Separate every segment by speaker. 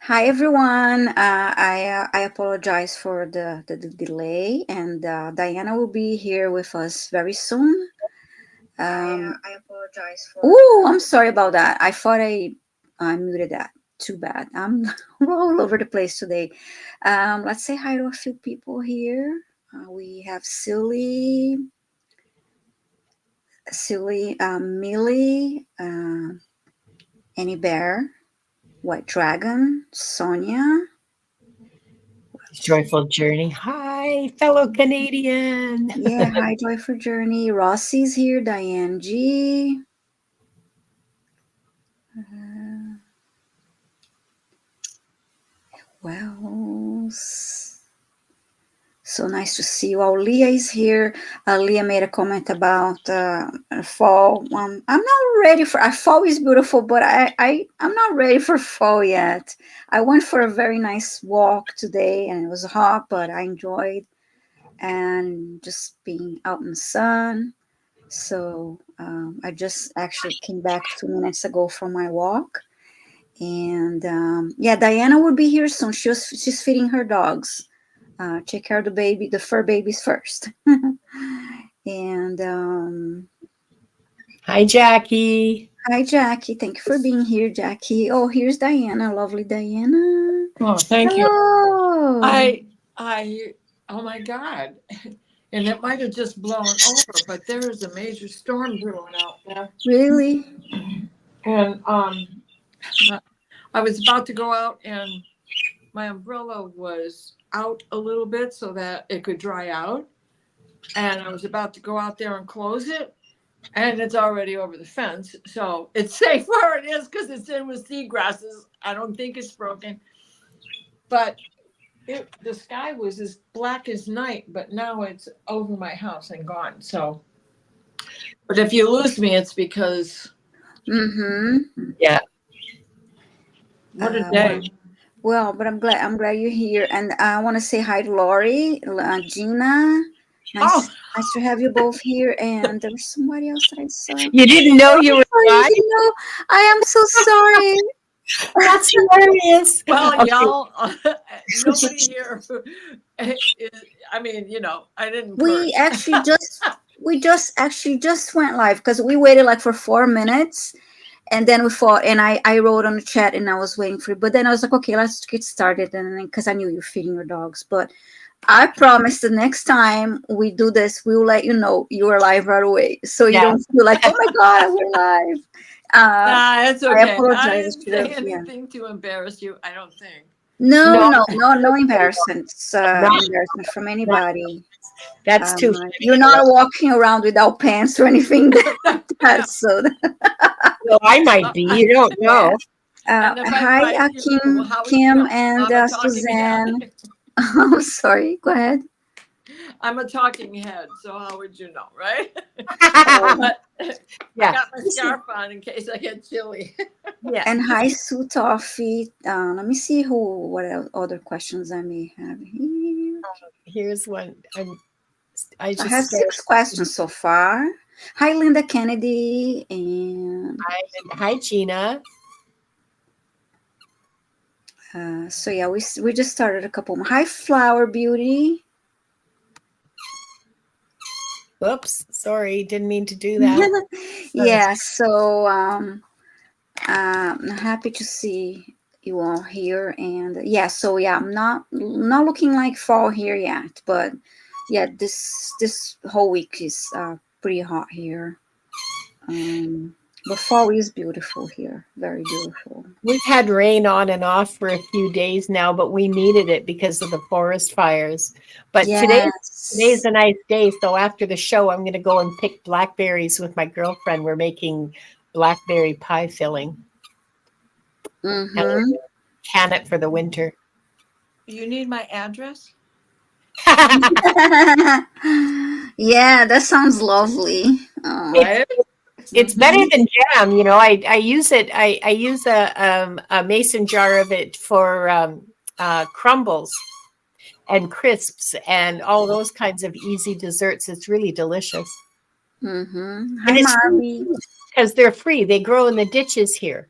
Speaker 1: Hi everyone. I apologize for the delay, and Diana will be here with us very soon. I apologize for. Oh, I'm sorry about that. I thought I muted that. Too bad. I'm all over the place today. Let's say hi to a few people here. We have Millie, Annie Bear, White Dragon, Sonia.
Speaker 2: Joyful Journey. Hi, fellow Canadian.
Speaker 1: Yeah, hi, Joyful Journey. Rossi's here. Diane G. Well, so nice to see you all. Leah is here. Leah made a comment about fall. I'm not ready for. Fall is beautiful, but I'm not ready for fall yet. I went for a very nice walk today, and it was hot, but I enjoyed and just being out in the sun. So I just actually came back 2 minutes ago from my walk, and yeah, Diana will be here soon. She's feeding her dogs. Take care of the fur babies first. And
Speaker 2: Hi, Jackie.
Speaker 1: hi, Jackie. Thank you for being here, Jackie. Oh, here's Diana, lovely Diana.
Speaker 3: Oh, thank you.
Speaker 1: Hello.
Speaker 3: Oh my God. And it might have just blown over, but there is a major storm brewing out there.
Speaker 1: Really?
Speaker 3: And I was about to go out, and my umbrella was out a little bit so that it could dry out. And I was about to go out there and close it, and it's already over the fence. So it's safe where it is because it's in with seagrasses. I don't think it's broken. But the sky was as black as night, but now it's over my house and gone. So, but if you lose me, it's because.
Speaker 1: Mm-hmm.
Speaker 2: Yeah.
Speaker 3: What a day.
Speaker 1: Well, but I'm glad you're here, and I want to say hi to Lori, Gina. Nice to have you both here. And there was somebody else that I saw.
Speaker 2: You didn't know you were live?
Speaker 1: No, I am so sorry.
Speaker 2: That's hilarious.
Speaker 3: Well,
Speaker 2: Okay.
Speaker 3: y'all, nobody here. I mean, I didn't.
Speaker 1: We just went live because we waited like for 4 minutes, and then we fought. And I wrote on the chat, and I was waiting for it. But then I was like, okay, let's get started. And then because I knew you're feeding your dogs, but I promise the next time we do this, we will let you know you are live right away, so you don't feel like, oh my god, we're live.
Speaker 3: It's okay.
Speaker 1: I apologize.
Speaker 3: I didn't say anything to embarrass you. I don't think.
Speaker 1: No embarrassment. Embarrassment from anybody.
Speaker 2: That's too.
Speaker 1: You're not walking around without pants or anything. So.
Speaker 2: Well, I might be. You don't know.
Speaker 1: Hi, Kim, and Suzanne. I'm sorry. Go ahead.
Speaker 3: I'm a talking head, so how would you know, right? But
Speaker 2: Yeah.
Speaker 3: I got my scarf on in case I get chilly.
Speaker 2: Yeah.
Speaker 1: And hi, Sue Toffee. Let me see what other questions I may have here.
Speaker 2: Here's one. I
Speaker 1: have 6 questions so far. Hi, Linda Kennedy, and
Speaker 2: hi, Gina.
Speaker 1: So yeah, we just started a couple more. Hi, Flower Beauty.
Speaker 2: Whoops, sorry, didn't mean to do that.
Speaker 1: Yeah, so I'm happy to see you all here, and yeah, so yeah, I'm not looking like fall here yet, but yeah, this whole week is pretty hot here. But fall is beautiful here, very beautiful.
Speaker 2: We've had rain on and off for a few days now, but we needed it because of the forest fires. But today's a nice day, so after the show, I'm going to go and pick blackberries with my girlfriend. We're making blackberry pie filling.
Speaker 1: Mm-hmm.
Speaker 2: Can it for the winter.
Speaker 3: You need my address?
Speaker 1: Yeah, that sounds lovely.
Speaker 2: It's better than jam, I use it. I use a mason jar of it for crumbles and crisps and all those kinds of easy desserts. It's really delicious.
Speaker 1: Mm-hmm. Hi, Marby.
Speaker 2: Because they're free. They grow in the ditches here.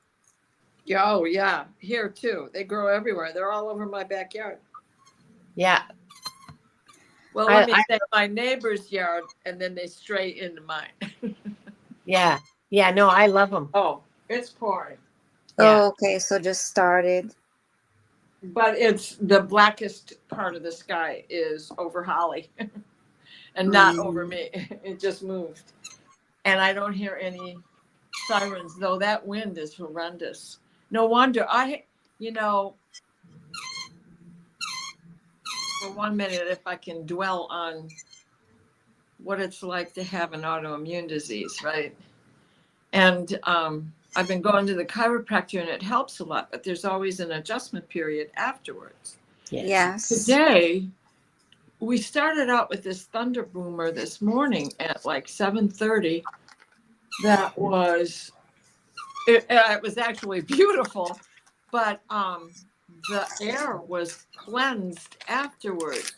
Speaker 3: Yeah, oh yeah, here too. They grow everywhere. They're all over my backyard.
Speaker 2: Yeah.
Speaker 3: Well, let me say my neighbor's yard, and then they stray into mine.
Speaker 2: Yeah. Yeah. No, I love them.
Speaker 3: Oh, it's pouring.
Speaker 2: Yeah.
Speaker 1: Oh, okay, so just started.
Speaker 3: But it's the blackest part of the sky is over Holly and not over me. It just moved. And I don't hear any sirens, though that wind is horrendous. No wonder you know, for 1 minute, if I can dwell on what it's like to have an autoimmune disease, right? And I've been going to the chiropractor and it helps a lot, but there's always an adjustment period afterwards.
Speaker 1: Yes.
Speaker 3: Today, we started out with this thunder boomer this morning at like 7:30. That was it was actually beautiful, but the air was cleansed afterwards.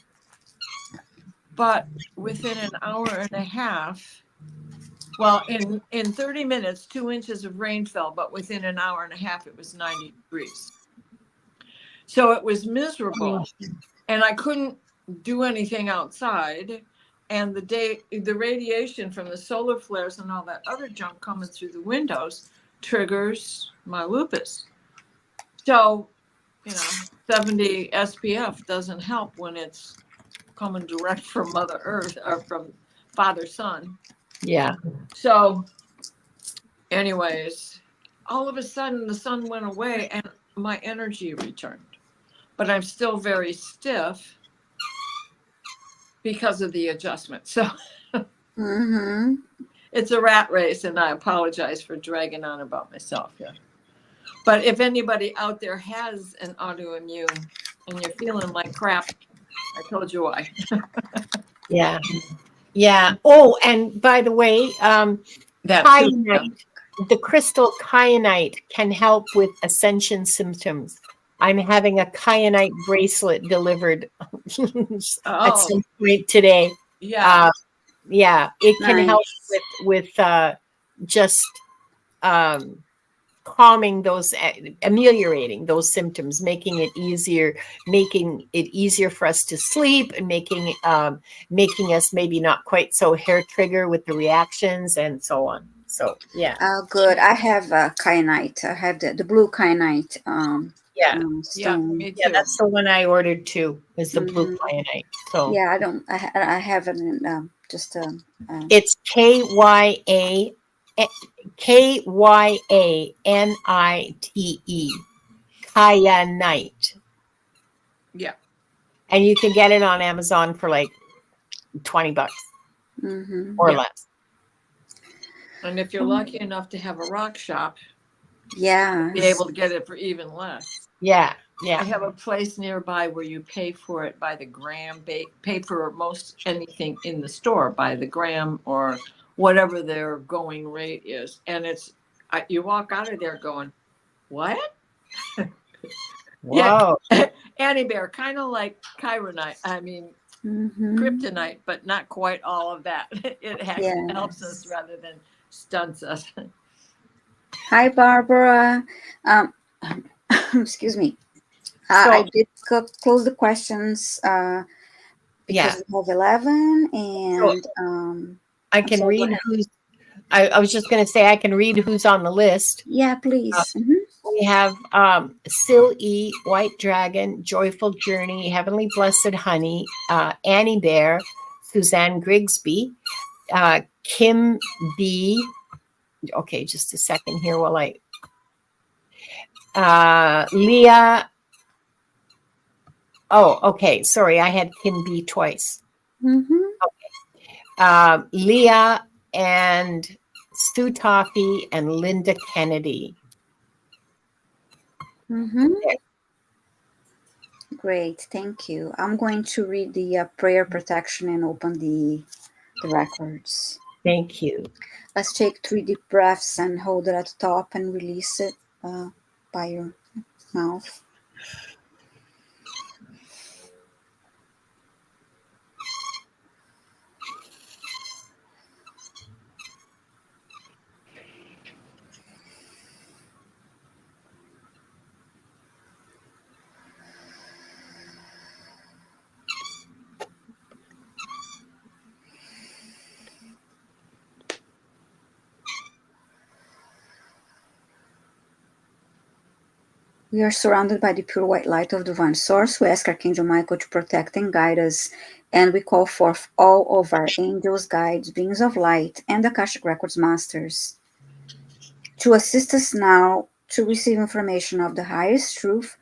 Speaker 3: But within an hour and a half, well, in 30 minutes, 2 inches of rain fell, but within an hour and a half, it was 90 degrees. So it was miserable, and I couldn't do anything outside. And the radiation from the solar flares and all that other junk coming through the windows triggers my lupus. So, 70 SPF doesn't help when it's coming direct from Mother Earth or from Father Sun.
Speaker 2: Yeah.
Speaker 3: So, anyways, all of a sudden the sun went away and my energy returned. But I'm still very stiff because of the adjustment. So it's a rat race, and I apologize for dragging on about myself here. But if anybody out there has an autoimmune and you're feeling like crap, I told you why.
Speaker 2: Yeah. Yeah. Oh, and by the way, kyanite, the crystal kyanite can help with ascension symptoms. I'm having a kyanite bracelet delivered at some point today.
Speaker 3: Yeah.
Speaker 2: Yeah, it can
Speaker 1: Nice.
Speaker 2: help with just calming those, ameliorating those symptoms, making it easier for us to sleep, and making us maybe not quite so hair trigger with the reactions and so on. So yeah.
Speaker 1: Oh, good. I have kyanite. I have the blue kyanite.
Speaker 2: Yeah.
Speaker 1: Stone.
Speaker 3: Me too.
Speaker 2: Yeah, that's the one I ordered too. Is the blue kyanite. So
Speaker 1: yeah, I have it in
Speaker 2: it's KYANITE. Kyanite.
Speaker 3: Yeah.
Speaker 2: And you can get it on Amazon for like $20 or less.
Speaker 3: And if you're lucky enough to have a rock shop,
Speaker 1: yeah,
Speaker 3: be able to get it for even less.
Speaker 2: Yeah. Yeah.
Speaker 3: I have a place nearby where you pay for it by the gram, pay for most anything in the store by the gram or whatever their going rate is. And you walk out of there going, what?
Speaker 2: Wow.
Speaker 3: Yeah. Annie Bear, kind of like chironite. I mean, kryptonite, but not quite all of that. It actually helps us rather than stunts us.
Speaker 1: Hi, Barbara. Excuse me. I did close the questions because we have 11, and
Speaker 2: I can read who's. I was just going to say I can read who's on the list.
Speaker 1: Yeah, please.
Speaker 2: We have Sil E, White Dragon, Joyful Journey, Heavenly Blessed Honey, Annie Bear, Suzanne Grigsby, Kim B. Okay, just a second here while Leah. Oh, okay. Sorry, I had Kim B twice. Okay. Leah and Stu Toffee and Linda Kennedy.
Speaker 1: Great, thank you. I'm going to read the prayer protection and open the records.
Speaker 2: Thank you.
Speaker 1: Let's take 3 deep breaths and hold it at the top and release it by your mouth. We are surrounded by the pure white light of divine source. We ask Archangel Michael to protect and guide us, and we call forth all of our angels, guides, beings of light, and Akashic Records masters to assist us now to receive information of the highest truth,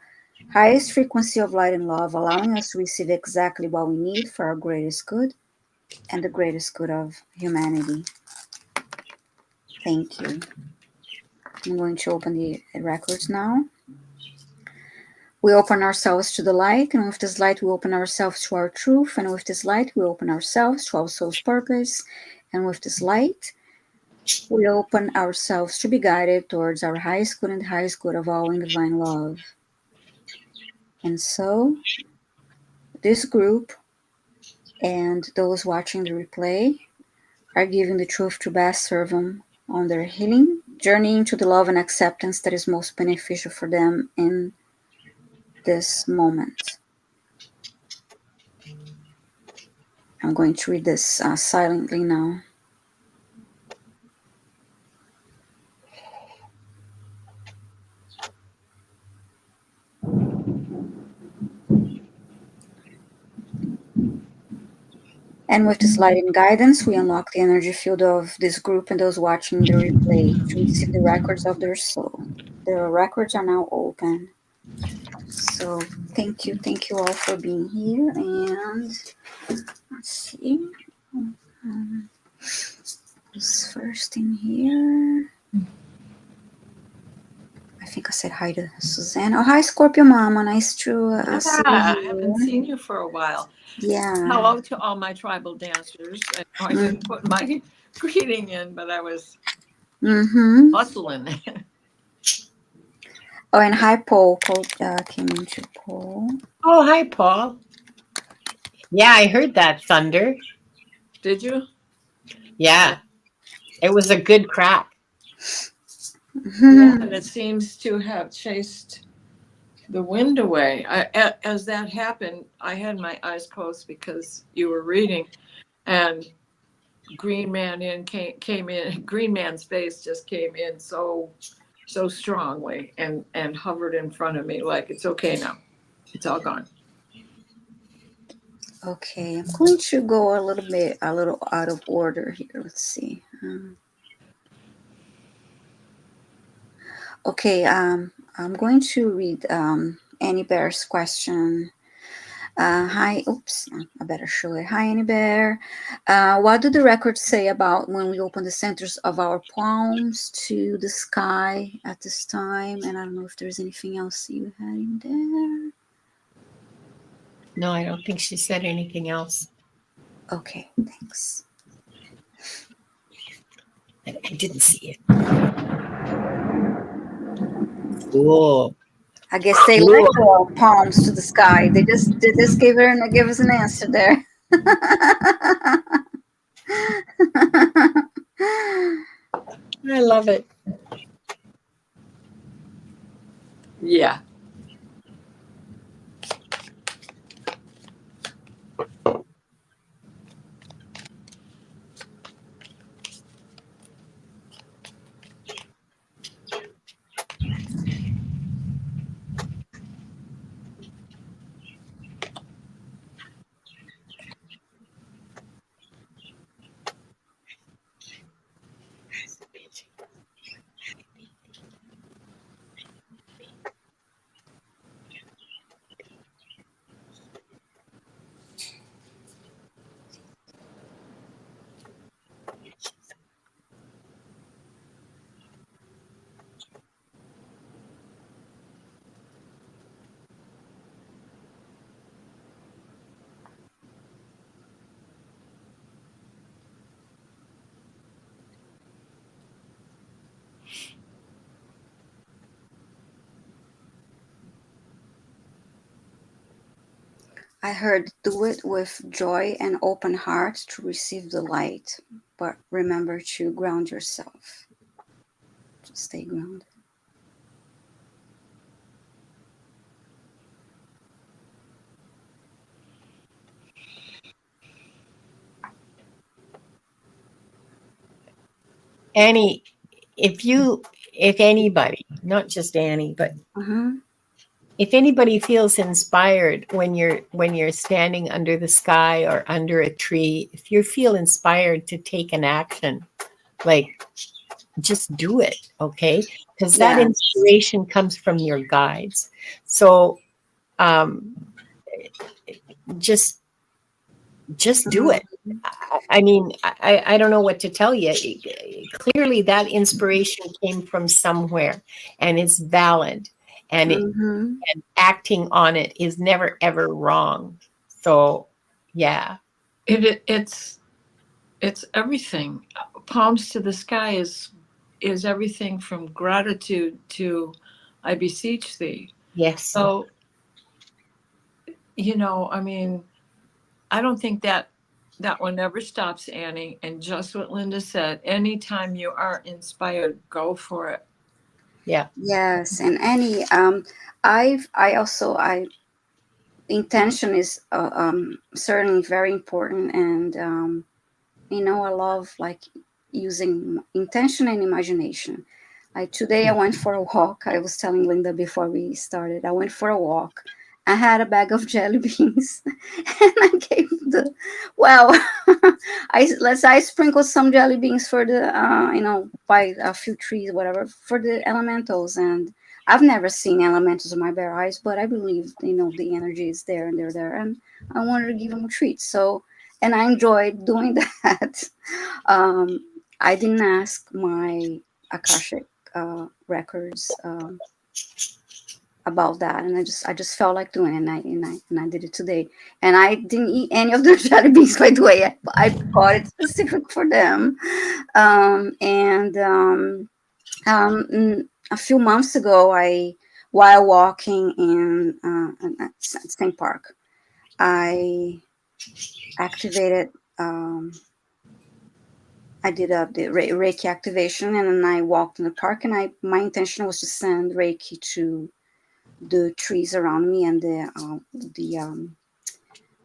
Speaker 1: highest frequency of light and love, allowing us to receive exactly what we need for our greatest good and the greatest good of humanity. Thank you. I'm going to open the records now. We open ourselves to the light, and with this light, we open ourselves to our truth, and with this light, we open ourselves to our soul's purpose, and with this light, we open ourselves to be guided towards our highest good and highest good of all in divine love. And so, this group and those watching the replay are giving the truth to best serve them on their healing journey into the love and acceptance that is most beneficial for them in this moment. I'm going to read this silently now. And with this light and guidance, we unlock the energy field of this group and those watching the replay to receive the records of their soul. Their records are now open. So thank you all for being here. And let's see. Who's first in here? I think I said hi to Suzanne. Oh, hi, Scorpio Mama. Nice to see you
Speaker 3: I
Speaker 1: here.
Speaker 3: haven't seen you for a while.
Speaker 1: Yeah.
Speaker 3: Hello to all my tribal dancers. I didn't put my greeting in, but I was hustling.
Speaker 1: Oh, and hi, Paul. Paul came into Paul.
Speaker 2: Oh, hi, Paul. Yeah, I heard that thunder.
Speaker 3: Did you?
Speaker 2: Yeah. It was a good crack.
Speaker 3: Yeah, and it seems to have chased the wind away. As that happened, I had my eyes closed because you were reading, and Green Man came in. Green Man's face just came in so strongly and hovered in front of me like it's okay now. It's all gone.
Speaker 1: Okay, I'm going to go a little out of order here. Let's see. Okay, I'm going to read Annie Bear's question. Hi, oops, I better show it. Hi, Annie Bear. What do the records say about when we open the centers of our palms to the sky at this time? And I don't know if there's anything else you had in there.
Speaker 2: No, I don't think she said anything else.
Speaker 1: Okay, thanks.
Speaker 2: I didn't see it. Cool.
Speaker 1: I guess they lift our palms to the sky. They just give us an answer there.
Speaker 2: I love it.
Speaker 3: Yeah.
Speaker 1: I heard, do it with joy and open heart to receive the light, but remember to ground yourself. To stay grounded.
Speaker 2: Annie, if anybody, not just Annie, but if anybody feels inspired when you're standing under the sky or under a tree, if you feel inspired to take an action, like just do it, okay? Because that
Speaker 1: Yes.
Speaker 2: inspiration comes from your guides. So just do it. I mean, I don't know what to tell you. Clearly, that inspiration came from somewhere, and it's valid, and
Speaker 1: Mm-hmm.
Speaker 2: and acting on it is never ever wrong. So, yeah,
Speaker 3: It's everything. Palms to the sky is everything from gratitude to I beseech thee.
Speaker 2: yes,
Speaker 3: So, I mean, I don't think that one never stops, Annie. And just what Linda said, anytime you are inspired, go for it.
Speaker 2: yeah,
Speaker 1: Yes, and any I also I intention is certainly very important, and I love like using intention and imagination. Like today I went for a walk. I was telling Linda before we started, I went for a walk. I had a bag of jelly beans and I gave the well I sprinkled some jelly beans for the by a few trees, whatever, for the elementals. And I've never seen elementals with my bare eyes, but I believe the energy is there and they're there, and I wanted to give them a treat. So, and I enjoyed doing that. um, I didn't ask my Akashic records about that, and I just felt like doing it, and I did it today. And I didn't eat any of the jelly beans, by the way. I bought it specific for them. A few months ago, while walking in St. Park, I activated. I did the Reiki activation, and then I walked in the park. And my intention was to send Reiki to the trees around me and the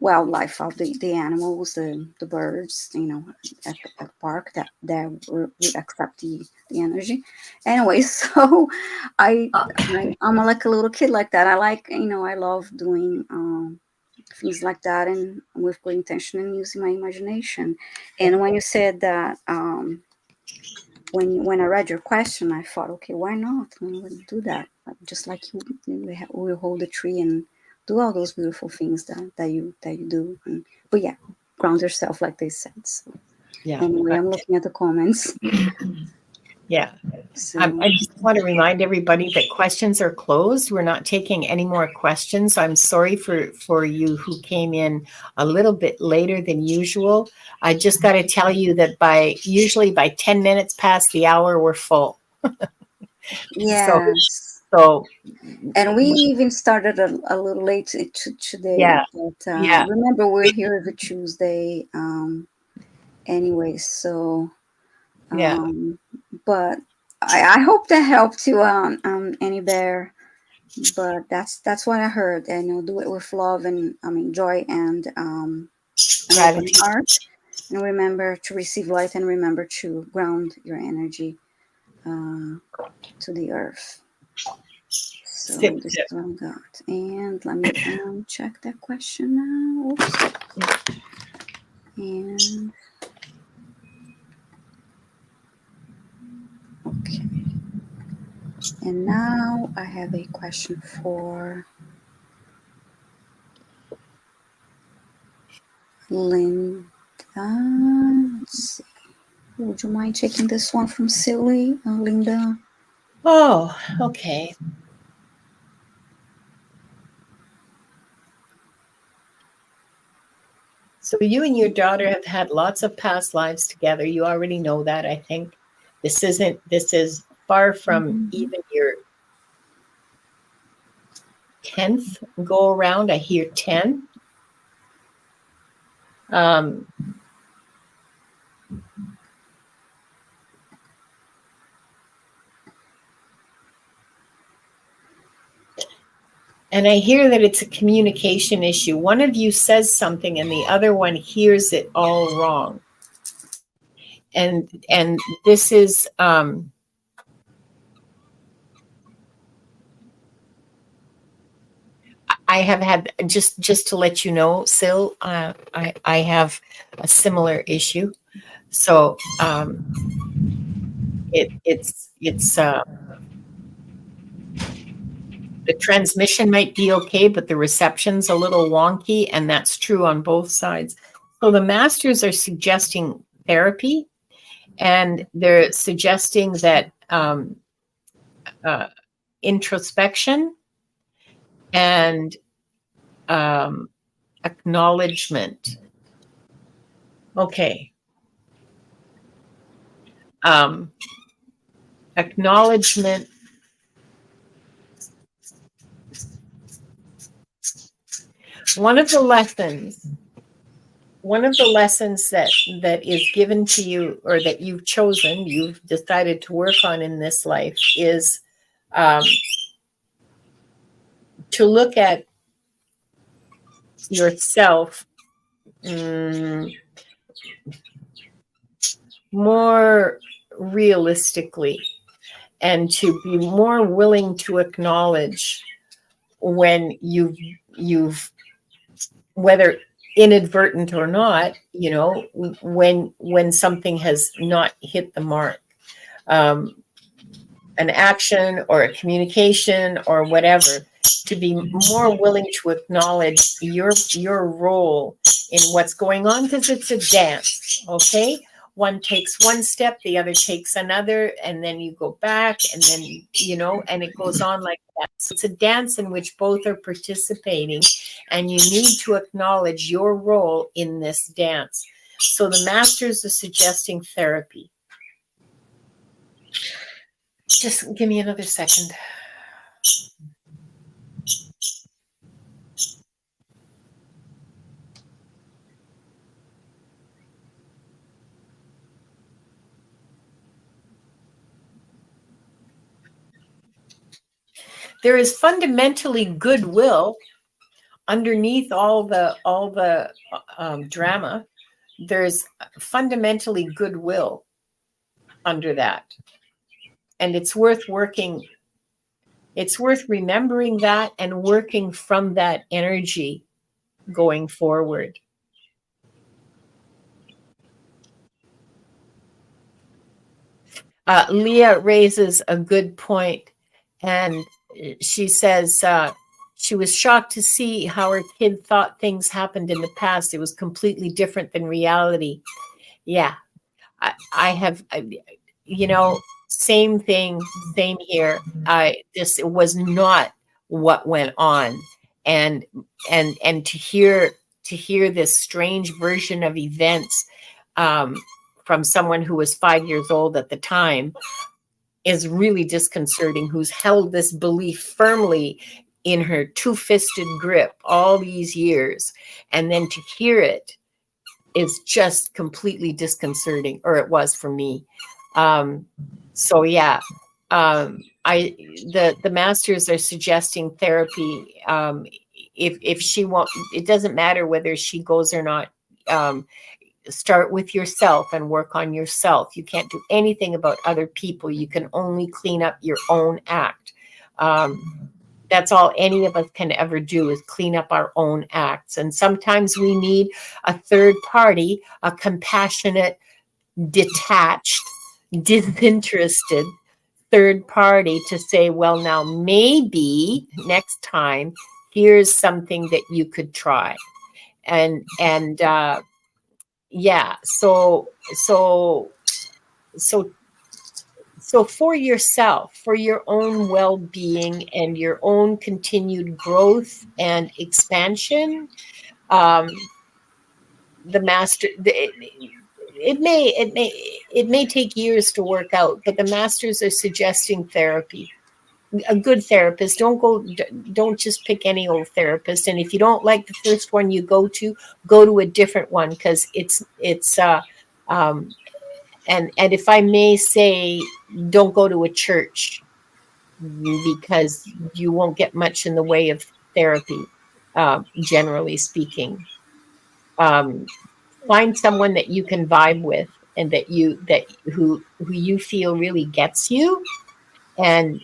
Speaker 1: wildlife of the animals, the birds, at the park that would accept the energy. Anyway, so I, I'm like a little kid like that. I like, I love doing things like that, and with good intention and using my imagination. And when you said that, when I read your question, I thought, okay, why not? We would do that, like, just like we hold the tree and do all those beautiful things that you do. But yeah, ground yourself, like they said. So
Speaker 2: yeah,
Speaker 1: anyway, I'm looking at the comments.
Speaker 2: yeah.
Speaker 1: So
Speaker 2: I just want to remind everybody that questions are closed. We're not taking any more questions. I'm sorry for you who came in a little bit later than usual. I just got to tell you that usually by 10 minutes past the hour, we're full. So,
Speaker 1: yes,
Speaker 2: so
Speaker 1: and we even started a little late today.
Speaker 2: yeah,
Speaker 1: But
Speaker 2: yeah,
Speaker 1: remember, we're here every Tuesday. Anyway, so
Speaker 2: yeah.
Speaker 1: um, but I hope that helped you, Annie Bear. But that's what I heard. And do it with love and joy and an open
Speaker 2: Gratitude.
Speaker 1: heart. And remember to receive light, and remember to ground your energy to the earth. So
Speaker 2: Sip,
Speaker 1: this
Speaker 2: sip.
Speaker 1: is what I got. And let me check that question now. Oops. And okay. And now I have a question for Linda. Let's see. Would you mind taking this one from Silly, Linda?
Speaker 2: Oh, okay. So you and your daughter have had lots of past lives together. You already know that, I think. This is far from
Speaker 1: Mm-hmm.
Speaker 2: even your 10th go around. I hear 10. Um, and I hear that it's a communication issue. One of you says something and the other one hears it all wrong. And this is I have had, just to let you know, Sil, I have a similar issue. So it's the transmission might be okay, but the reception's a little wonky, and that's true on both sides. So the masters are suggesting therapy, and they're suggesting that introspection and acknowledgement. Okay. Acknowledgement. One of the lessons that is given to you, or that you've chosen, you've decided to work on in this life, is to look at yourself more realistically, and to be more willing to acknowledge when you've whether inadvertent or not, when something has not hit the mark, an action or a communication or whatever, to be more willing to acknowledge your role in what's going on, because it's a dance. Okay, one takes one step, the other takes another, and then you go back, and then and it goes on like that. So it's a dance in which both are participating, and you need to acknowledge your role in this dance. So the masters are suggesting therapy. Just give me another second. There is fundamentally goodwill underneath all the drama. There's fundamentally goodwill under that, and it's worth working. It's worth remembering that and working from that energy going forward. Leah raises a good point, and she says she was shocked to see how her kid thought things happened in the past. It was completely different than reality. Yeah, I have, same thing, same here. This was not what went on, and to hear this strange version of events from someone who was 5 years old at the time is really disconcerting, who's held this belief firmly in her two-fisted grip all these years, and then to hear it is just completely disconcerting, or it was for me. So yeah, the masters are suggesting therapy. If she won't, it doesn't matter whether she goes or not. Start with yourself and work on yourself. You can't do anything about other people. You can only clean up your own act. That's all any of us can ever do, is clean up our own acts. And sometimes we need a third party, a compassionate, detached, disinterested third party to say, well, now maybe next time, here's something that you could try. And yeah, so for yourself, for your own well-being and your own continued growth and expansion, it may take years to work out, but the masters are suggesting therapy. A good therapist. Don't just pick any old therapist. And if you don't like the first one you go to a different one, because it's and if I may say, don't go to a church, because you won't get much in the way of therapy, generally speaking. Find someone that you can vibe with, and who you feel really gets you, and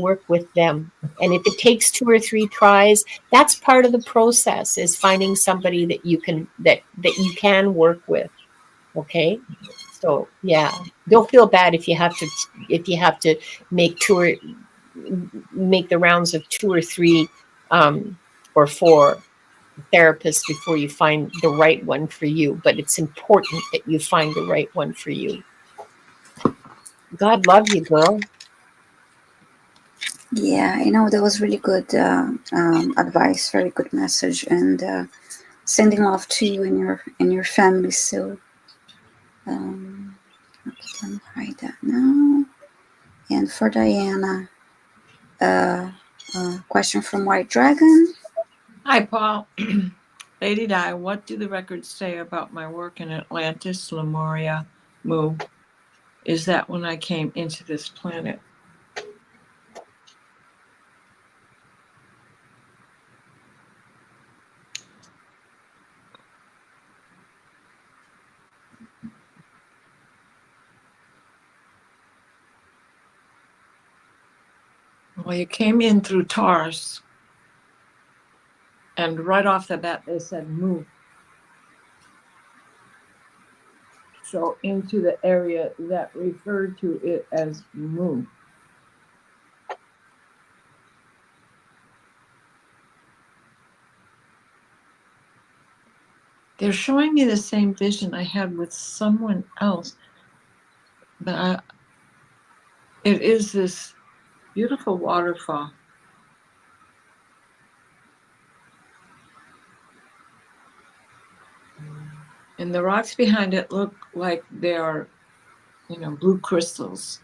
Speaker 2: work with them. And if it takes 2 or 3 tries, that's part of the process, is finding somebody that you can work with. Okay. So yeah, don't feel bad if you have to make make the rounds of 2 or 3 or 4 therapists before you find the right one for you. But it's important that you find the right one for you. God love you, girl.
Speaker 1: Yeah, that was really good advice, very good message, and sending love to you and your family. So, okay, let me write that now. And for Diana, question from White Dragon.
Speaker 3: Hi, Paul. Lady Di, what do the records say about my work in Atlantis, Lemuria, Mu? Is that when I came into this planet? Well, you came in through Taurus, and right off the bat, they said Mu. So into the area that referred to it as Mu. They're showing me the same vision I had with someone else, but it is this beautiful waterfall. And the rocks behind it look like they are, blue crystals.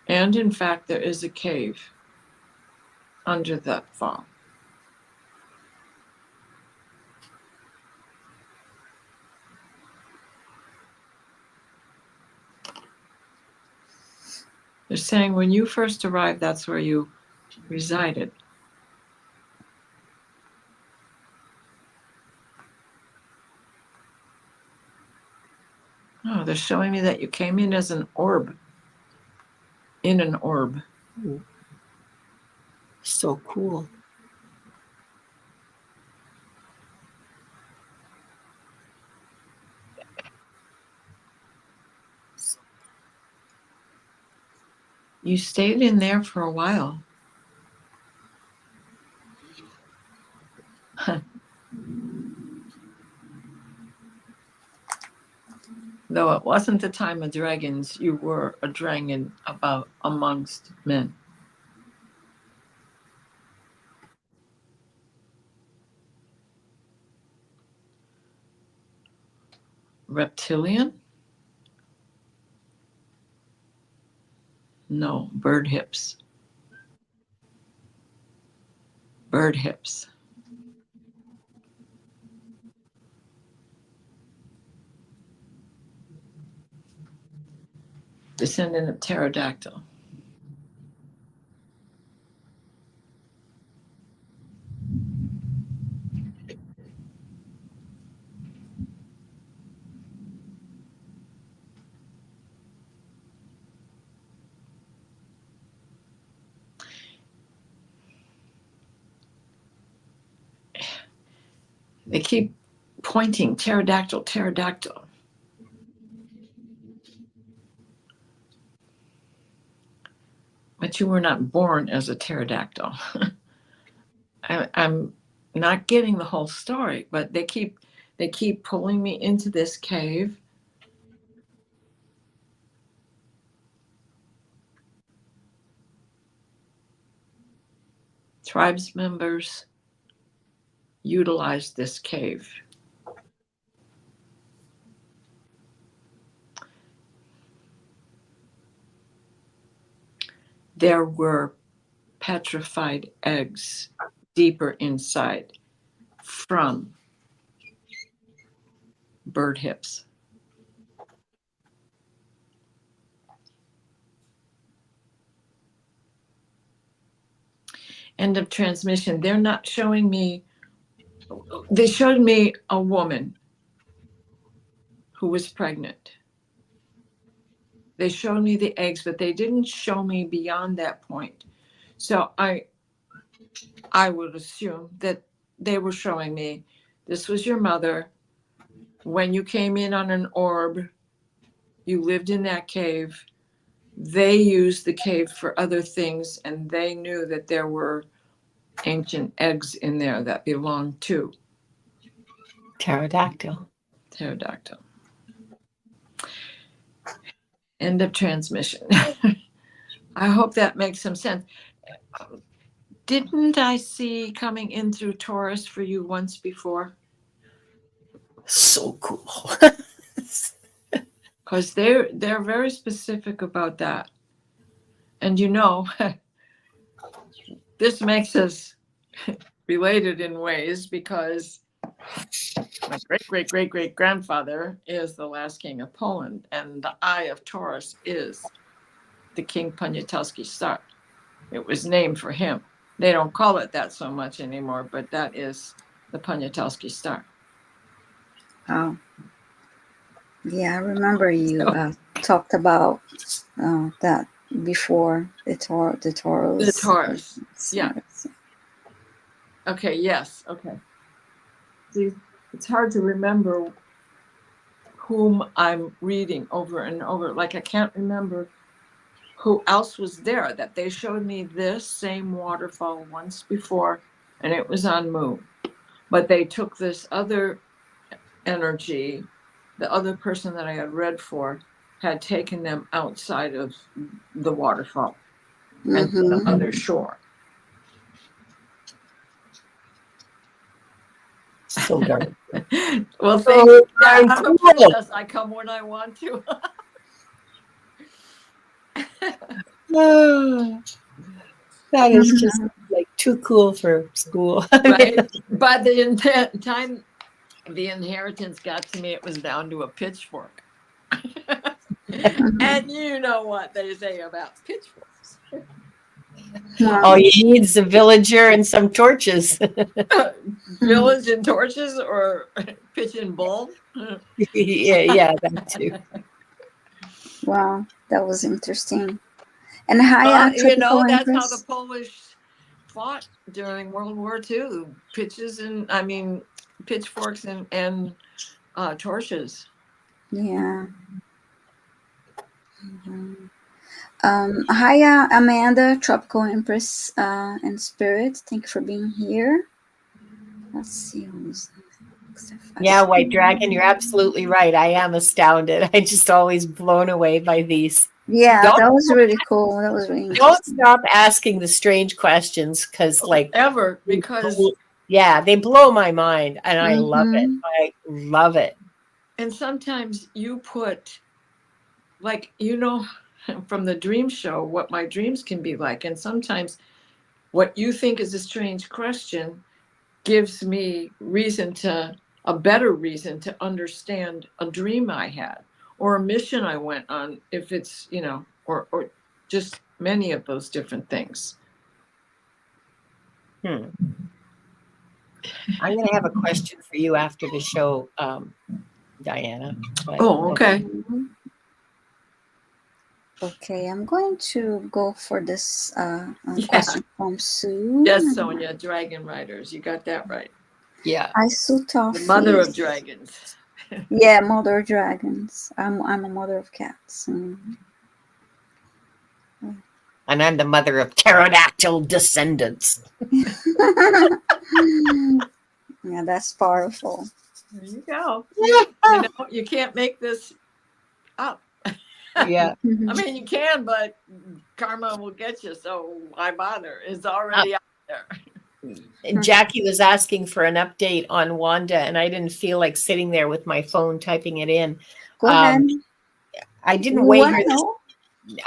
Speaker 3: And in fact, there is a cave under that fall. They're saying when you first arrived, that's where you resided. Oh, they're showing me that you came in as an orb. In an orb.
Speaker 2: Ooh. So cool.
Speaker 3: You stayed in there for a while. Though it wasn't the time of dragons, you were a dragon about amongst men. Reptilian? No, bird hips. Bird hips. Descendant of pterodactyl. They keep pointing, pterodactyl, pterodactyl. But you were not born as a pterodactyl. I'm not getting the whole story, but they keep pulling me into this cave. Tribes members utilized this cave. There were petrified eggs deeper inside from bird hips. End of transmission. They're not showing me. They showed me a woman. who was pregnant. They showed me the eggs, but they didn't show me beyond that point. So I would assume that they were showing me, this was your mother. When you came in on an orb, you lived in that cave. They used the cave for other things, and they knew that there were ancient eggs in there that belonged to
Speaker 2: Pterodactyl.
Speaker 3: pterodactyl. End of transmission. I hope that makes some sense. Didn't I see coming in through Taurus for you once before?
Speaker 2: So cool.
Speaker 3: Because they're very specific about that. And you know, this makes us related in ways because my great-great-great-great-grandfather is the last king of Poland, and the Eye of Taurus is the King Poniatowski star. It was named for him. They don't call it that so much anymore, but that is the Poniatowski star.
Speaker 1: Oh, yeah, I remember you talked about that before the Taurus.
Speaker 3: The Taurus, yeah. Okay, yes, okay. See, it's hard to remember whom I'm reading over and over. Like, I can't remember who else was there, that they showed me this same waterfall once before, and it was on Moon. But they took this other energy, the other person that I had read for had taken them outside of the waterfall and to the other shore.
Speaker 2: So dark.
Speaker 3: Well, thank you. I'm a
Speaker 2: Cool.
Speaker 3: princess. I come when I want to.
Speaker 2: That is just like too cool for school.
Speaker 3: Right? By the time the inheritance got to me, it was down to a pitchfork. And you know what they say about pitchforks.
Speaker 2: All you need is a villager and some torches.
Speaker 3: Village and torches or pitch and bull.
Speaker 2: yeah, that too.
Speaker 1: Wow, that was interesting. And hi,
Speaker 3: You know, that's how the Polish fought during World War II. Pitchforks and torches.
Speaker 1: Yeah. Hi, Amanda, Tropical Empress and Spirit. Thank you for being here. Let's see who's next.
Speaker 2: Yeah, White Dragon, you're absolutely right. I am astounded. I just always blown away by these.
Speaker 1: Yeah, that was really cool. That was really interesting.
Speaker 2: Don't stop asking the strange questions because
Speaker 3: because
Speaker 2: yeah, they blow my mind and I love it. I love it.
Speaker 3: And sometimes you put, like, you know, from the dream show, what my dreams can be like. And sometimes what you think is a strange question gives me a better reason to understand a dream I had or a mission I went on, if it's, you know, or just many of those different things.
Speaker 2: I'm going to have a question for you after the show, Diana.
Speaker 3: Okay.
Speaker 1: Okay, I'm going to go for this question from Sue.
Speaker 3: Yes, Sonia, Dragon Riders. You got that right.
Speaker 2: Yeah.
Speaker 3: The mother of dragons.
Speaker 1: Yeah, mother of dragons. I'm a mother of cats.
Speaker 2: And I'm the mother of pterodactyl descendants.
Speaker 1: Yeah, that's powerful.
Speaker 3: There you go. You know, you can't make this up.
Speaker 2: Yeah.
Speaker 3: I mean, you can, but karma will get you. So why bother? It's already out there.
Speaker 2: And Jackie was asking for an update on Wanda, and I didn't feel like sitting there with my phone typing it in.
Speaker 1: Go ahead.
Speaker 2: I didn't weigh her.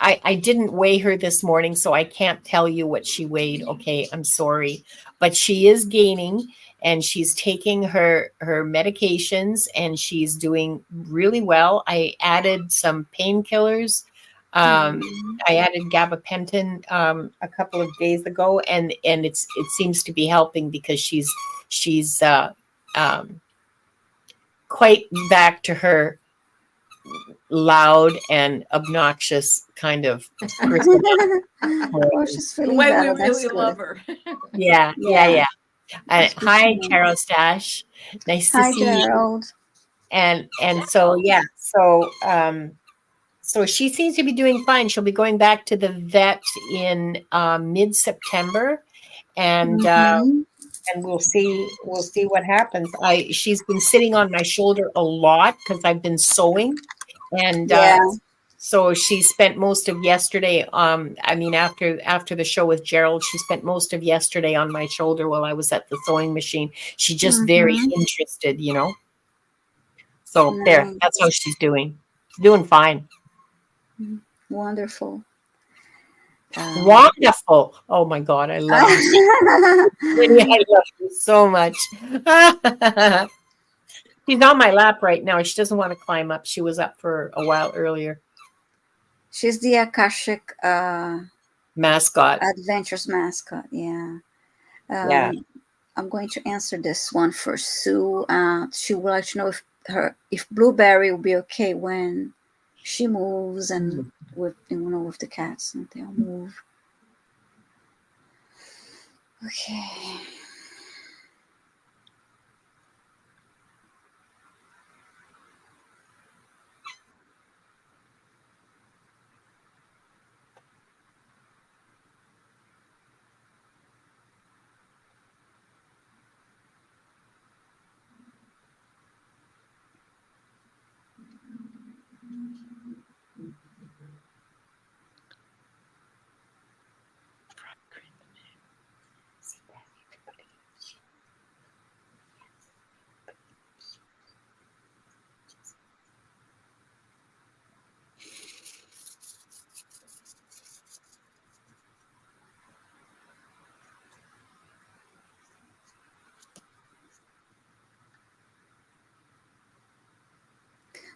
Speaker 2: I didn't weigh her this morning, so I can't tell you what she weighed. Okay, I'm sorry, but she is gaining, and she's taking her medications, and she's doing really well. I added some painkillers. I added gabapentin a couple of days ago, and it seems to be helping because she's quite back to her loud and obnoxious kind of person.
Speaker 1: Oh, she's
Speaker 3: The
Speaker 1: feeling
Speaker 3: way we
Speaker 1: better. That's
Speaker 3: really
Speaker 1: good.
Speaker 3: love her.
Speaker 2: Yeah, yeah,
Speaker 1: Yeah,
Speaker 2: yeah.
Speaker 1: that's good to
Speaker 2: Hi,
Speaker 1: know.
Speaker 2: Carol Stash. Nice to
Speaker 1: Hi,
Speaker 2: see you.
Speaker 1: Gerald.
Speaker 2: And so yeah, so she seems to be doing fine. She'll be going back to the vet in mid-September, and
Speaker 1: Mm-hmm.
Speaker 2: we'll see what happens. She's been sitting on my shoulder a lot because I've been sewing, and
Speaker 1: Yeah.
Speaker 2: so she spent most of yesterday. I mean, after the show with Gerald, she spent most of yesterday on my shoulder while I was at the sewing machine. She's just very
Speaker 1: Mm-hmm.
Speaker 2: interested, you know. So there, that's how
Speaker 1: Nice.
Speaker 2: she's doing. Doing fine.
Speaker 1: Wonderful. Um,
Speaker 2: Wonderful. Oh my God, I love you. Winnie, I love you so much. She's on my lap right now. She doesn't want to climb up. She was up for a while earlier.
Speaker 1: she's the Akashic
Speaker 2: Mascot.
Speaker 1: Adventures mascot. Yeah.
Speaker 2: Yeah.
Speaker 1: I'm going to answer this one for Sue. She would like to know if Blueberry will be okay when she moves and with the cats and they'll move. Okay.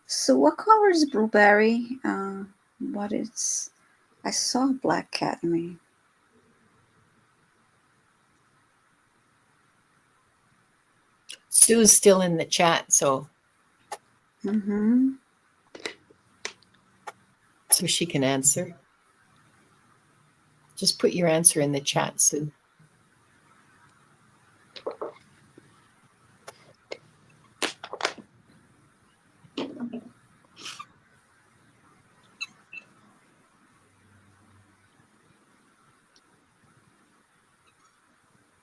Speaker 1: So what color is Blueberry? What is? I saw a black cat. I mean,
Speaker 2: Sue's still in the chat, so
Speaker 1: mm-hmm.
Speaker 2: she can answer. Just put your answer in the chat, Sue.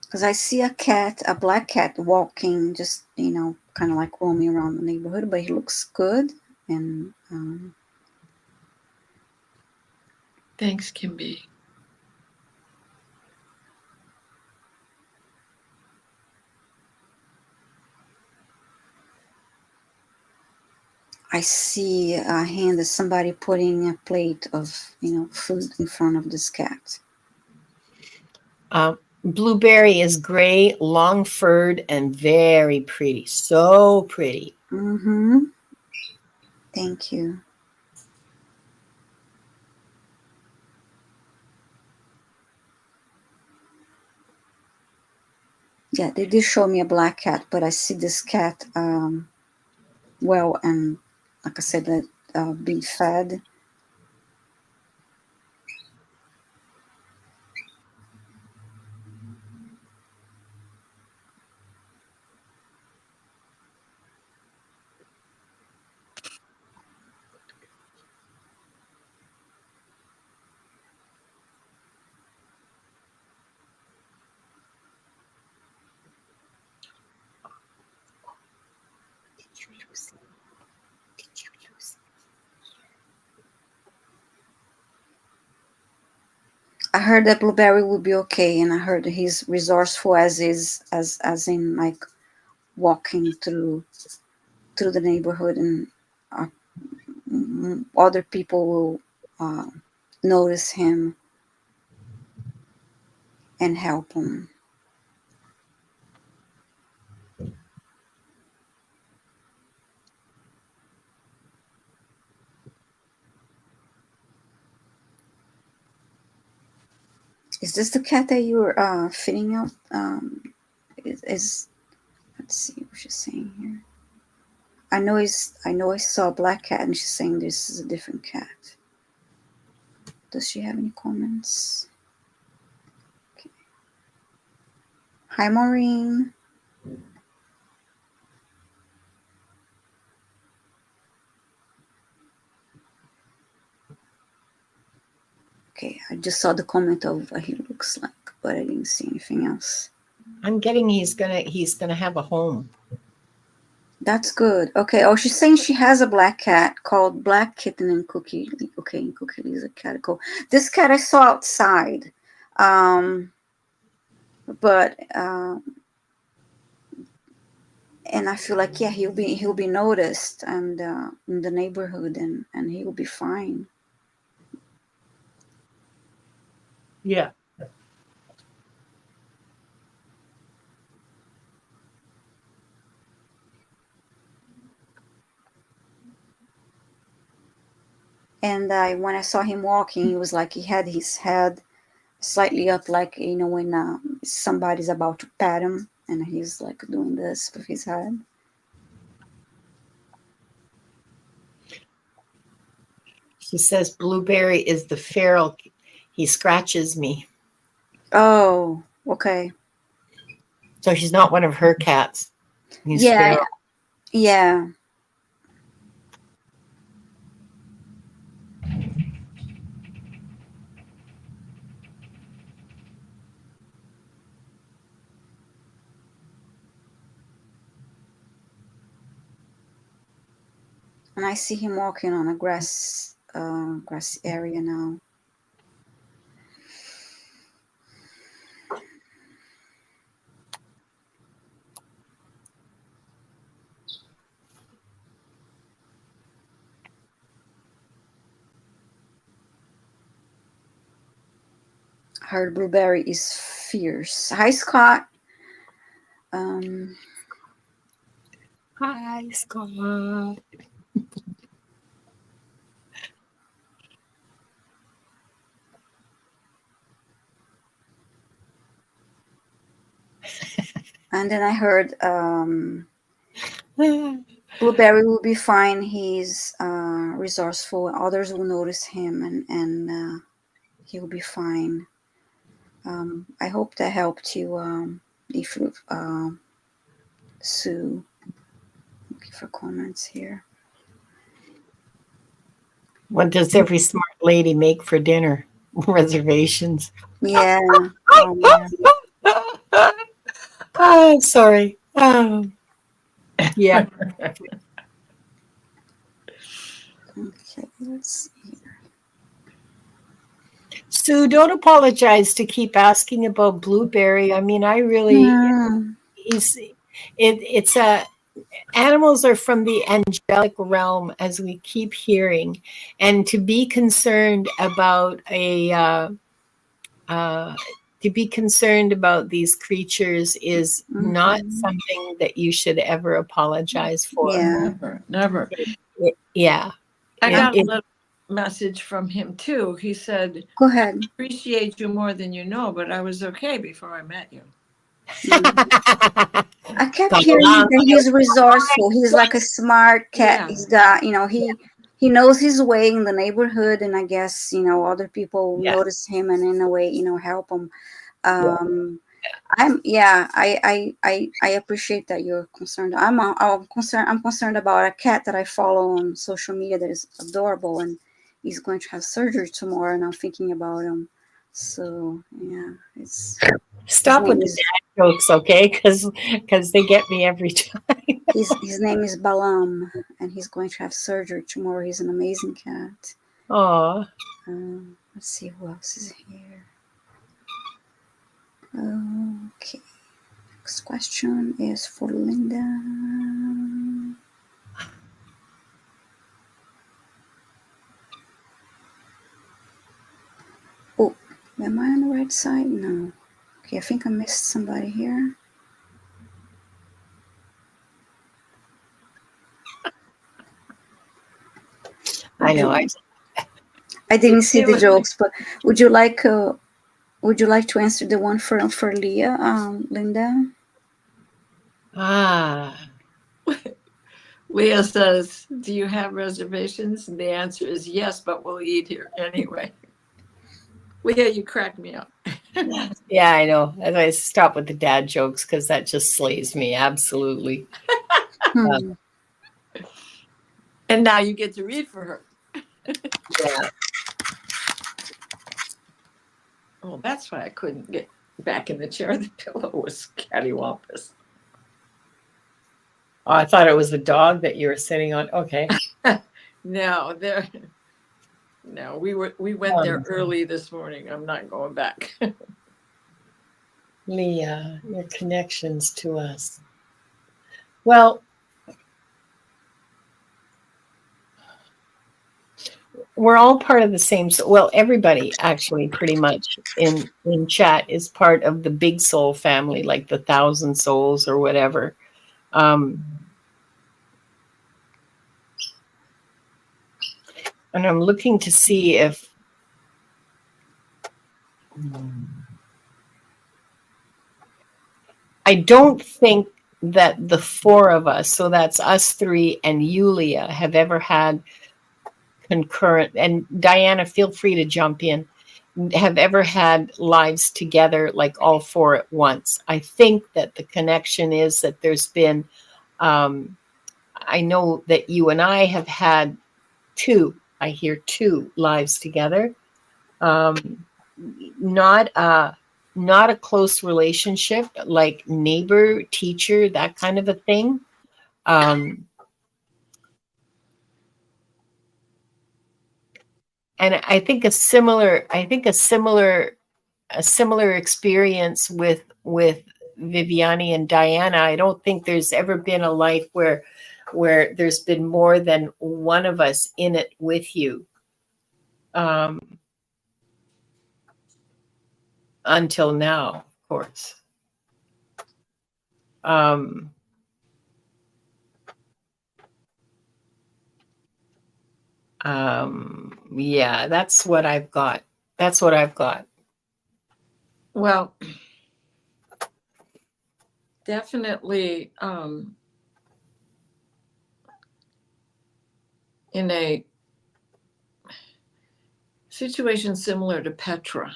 Speaker 1: Because I see a black cat walking, just kind of like roaming around the neighborhood, but he looks good and.
Speaker 3: Thanks, Kimby.
Speaker 1: I see a hand of somebody putting a plate of, food in front of this cat.
Speaker 2: Blueberry is gray, long furred, and very pretty. So pretty.
Speaker 1: Mm-hmm. Thank you. Yeah, they did show me a black cat, but I see this cat, well, and like I said, that being fed. I heard that Blueberry would be okay, and I heard he's resourceful as in like walking through the neighborhood, and uh, other people will notice him and help him. Is this the cat that you're fitting out? Is let's see what she's saying here. I know I saw a black cat, and she's saying this is a different cat. Does she have any comments? Okay. Hi, Maureen. Okay, I just saw the comment of what he looks like, but I didn't see anything else.
Speaker 2: I'm getting he's gonna have a home.
Speaker 1: That's good. Okay. Oh, she's saying she has a black cat called Black Kitten and Cookie. Okay, and Cookie is a cat. Cool. This cat I saw outside, but and I feel like, yeah, he'll be noticed and in the neighborhood, and he'll be fine.
Speaker 2: Yeah.
Speaker 1: And when I saw him walking, he was like he had his head slightly up, like, you know, when somebody's about to pat him, and he's like doing this with his head.
Speaker 2: She says Blueberry is the feral. He scratches me.
Speaker 1: Oh, okay.
Speaker 2: So she's not one of her cats. He's
Speaker 1: Yeah,
Speaker 2: feral.
Speaker 1: yeah. And I see him walking on a grass area now. Her Blueberry is fierce. Hi, Scott.
Speaker 2: Hi, Scott.
Speaker 1: And then I heard Blueberry will be fine. He's resourceful. Others will notice him, and he'll be fine. I hope that helped you. If you, Sue, looking for comments here.
Speaker 2: What does every smart lady make for dinner? Reservations.
Speaker 1: Yeah. Oh, yeah.
Speaker 2: Oh, sorry. Yeah.
Speaker 1: Okay, let's see.
Speaker 2: Sue, don't apologize to keep asking about Blueberry. I mean, I really, it's a, animals are from the angelic realm, as we keep hearing, and to be concerned about to be concerned about these creatures is not something that you should ever apologize for.
Speaker 1: Yeah.
Speaker 3: Never.
Speaker 2: Yeah.
Speaker 3: I got a little message from him too. He said,
Speaker 1: Go ahead.
Speaker 3: I appreciate you more than you know, but I was okay before I met you.
Speaker 1: I kept hearing that he's resourceful. He's like a smart cat.
Speaker 3: Yeah.
Speaker 1: He's got, you know, he knows his way in the neighborhood, and I guess, you know, other people notice him and in a way, you know, help him. I appreciate that you're concerned. I'm concerned about a cat that I follow on social media that is adorable, and he's going to have surgery tomorrow, and I'm thinking about him. So yeah, it's
Speaker 2: stop with the dad jokes, okay? Because they get me every time.
Speaker 1: His name is Balam, and he's going to have surgery tomorrow. He's an amazing cat.
Speaker 2: Oh.
Speaker 1: Let's see who else is here. Okay. Next question is for Linda. Oh, am I on the right side? No. Okay, I think I missed somebody here.
Speaker 2: I know.
Speaker 1: I didn't see the jokes, but would you like to answer the one for Leah, Linda?
Speaker 3: Leah says, do you have reservations? And the answer is yes, but we'll eat here anyway. Leah, you crack me up.
Speaker 2: Yeah, I know. As I stop with the dad jokes because that just slays me. Absolutely.
Speaker 1: Hmm.
Speaker 3: And now you get to read for her.
Speaker 2: Yeah.
Speaker 3: Oh, that's why I couldn't get back in the chair. The pillow was cattywampus.
Speaker 2: Oh, I thought it was the dog that you were sitting on. Okay.
Speaker 3: No, we went there early this morning. I'm not going back.
Speaker 2: Leah, your connections to us. Well, we're all part of the same. Well, everybody actually pretty much in chat is part of the big soul family, like the 1,000 souls or whatever. And I'm looking to see if I don't think that the four of us, so that's us three and Yulia, have ever had concurrent, and Diana, feel free to jump in, have ever had lives together, like all four at once. I think that the connection is that there's been, I know that you and I have had I hear two lives together. Not a close relationship, like neighbor, teacher, that kind of a thing. And I think a similar experience with Viviane and Diana. I don't think there's ever been a life where there's been more than one of us in it with you. Until now, of course. Yeah, that's what I've got.
Speaker 3: Well, definitely in a situation similar to Petra.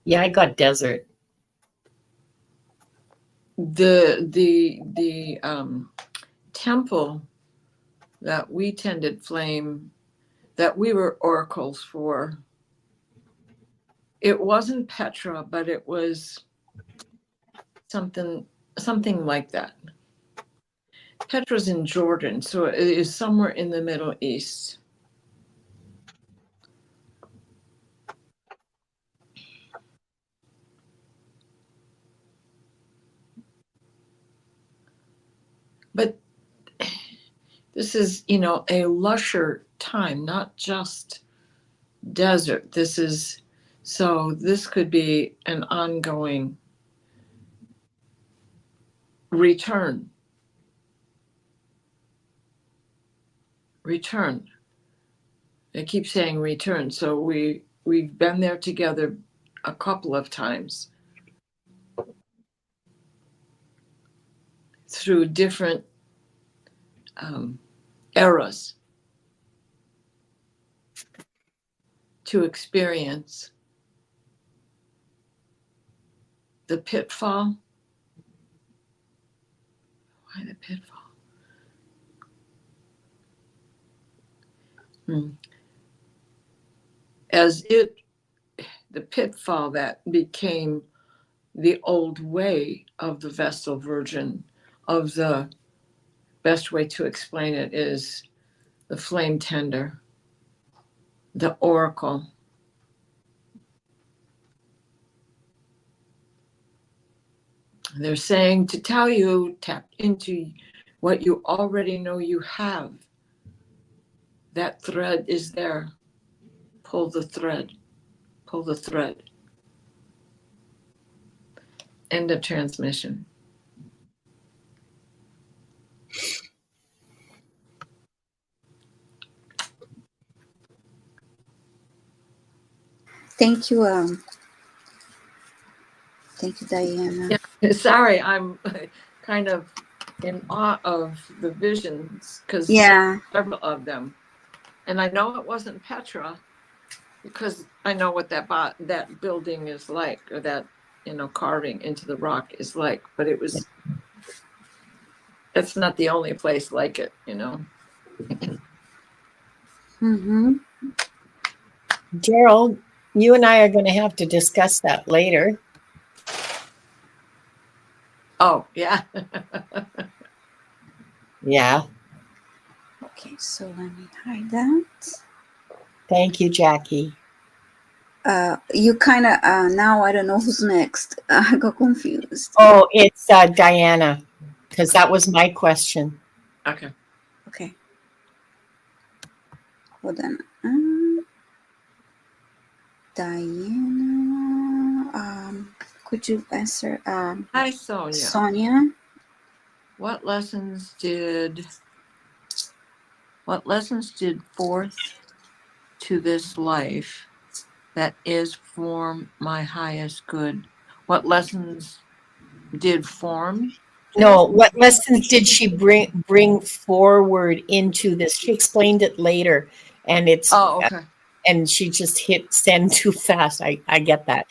Speaker 2: Yeah, I got desert.
Speaker 3: The temple that we tended flame, that we were oracles for, it wasn't Petra, but it was something like that. Petra's in Jordan, so it is somewhere in the Middle East. But this is, a lusher time, not just desert. This could be an ongoing return. I keep saying return. So we've been there together a couple of times through different eras to experience the pitfall. Why the pitfall? The pitfall that became the old way of the Vestal Virgin, of the best way to explain it is the flame tender, the oracle. They're saying to tell you, tap into what you already know you have. That thread is there. Pull the thread. Pull the thread. End of transmission.
Speaker 1: Thank you. Thank you, Diana.
Speaker 3: Yeah, sorry, I'm kind of in awe of the visions because
Speaker 1: Yeah.
Speaker 3: several of them. And I know it wasn't Petra because I know what that building is like, or that carving into the rock is like. But it's not the only place like it.
Speaker 1: Mm-hmm.
Speaker 2: Gerald, you and I are going to have to discuss that later.
Speaker 3: Oh yeah.
Speaker 2: Yeah.
Speaker 1: Okay, so let me hide that.
Speaker 2: Thank you, Jackie.
Speaker 1: You kind of now I don't know who's next. I got confused.
Speaker 2: Oh, it's Diana, because that was my question.
Speaker 3: Okay.
Speaker 1: Okay, hold on. Diana, could you answer?
Speaker 3: Hi, Sonia.
Speaker 1: Sonia.
Speaker 3: What lessons did forth to this life that is for my highest good? What lessons did form to
Speaker 2: No,
Speaker 3: this?
Speaker 2: what lessons did she bring forward into this? She explained it later, and
Speaker 3: Oh, okay.
Speaker 2: and she just hit send too fast. I get that.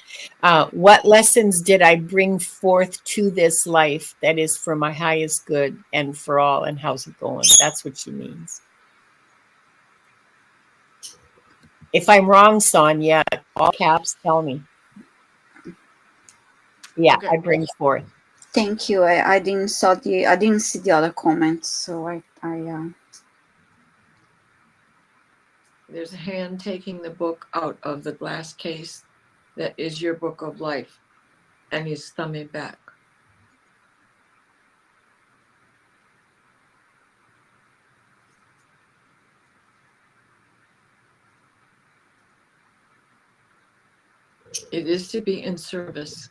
Speaker 2: What lessons did I bring forth to this life that is for my highest good and for all? And how's it going? That's what she means. If I'm wrong, Sonia, all caps, tell me. Yeah,
Speaker 3: Okay.
Speaker 2: I bring forth.
Speaker 1: Thank you. I didn't see the other comments, so I
Speaker 3: There's a hand taking the book out of the glass case that is your book of life, and he's thumbing back. It is to be in service.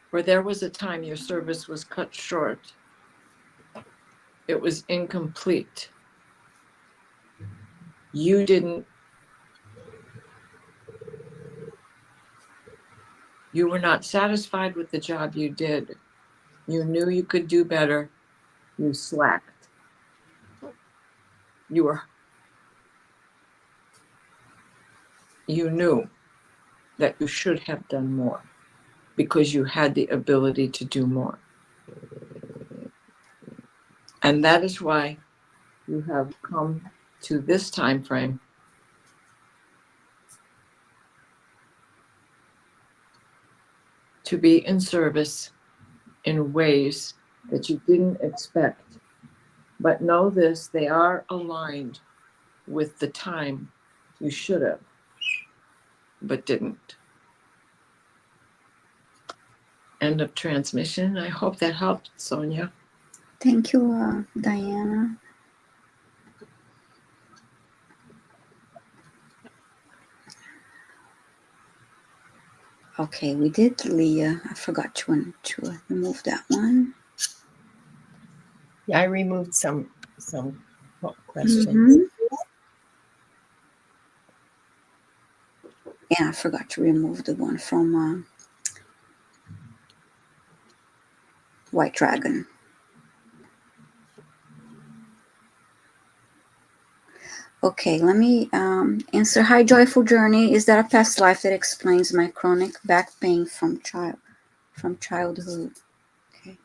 Speaker 3: For there was a time your service was cut short. It was incomplete. You were not satisfied with the job you did. You knew you could do better. You slacked. You knew that you should have done more because you had the ability to do more. And that is why you have come to this time frame to be in service in ways that you didn't expect. But know this, they are aligned with the time you should have, but didn't. End of transmission. I hope that helped, Sonia.
Speaker 1: thank you, Diana. Okay, we did Leah. I forgot to remove that one.
Speaker 2: Yeah, I removed some questions.
Speaker 1: Mm-hmm. Yeah, I forgot to remove the one from White Dragon. Okay, let me answer. Hi, Joyful Journey. Is that a past life that explains my chronic back pain from childhood? Okay.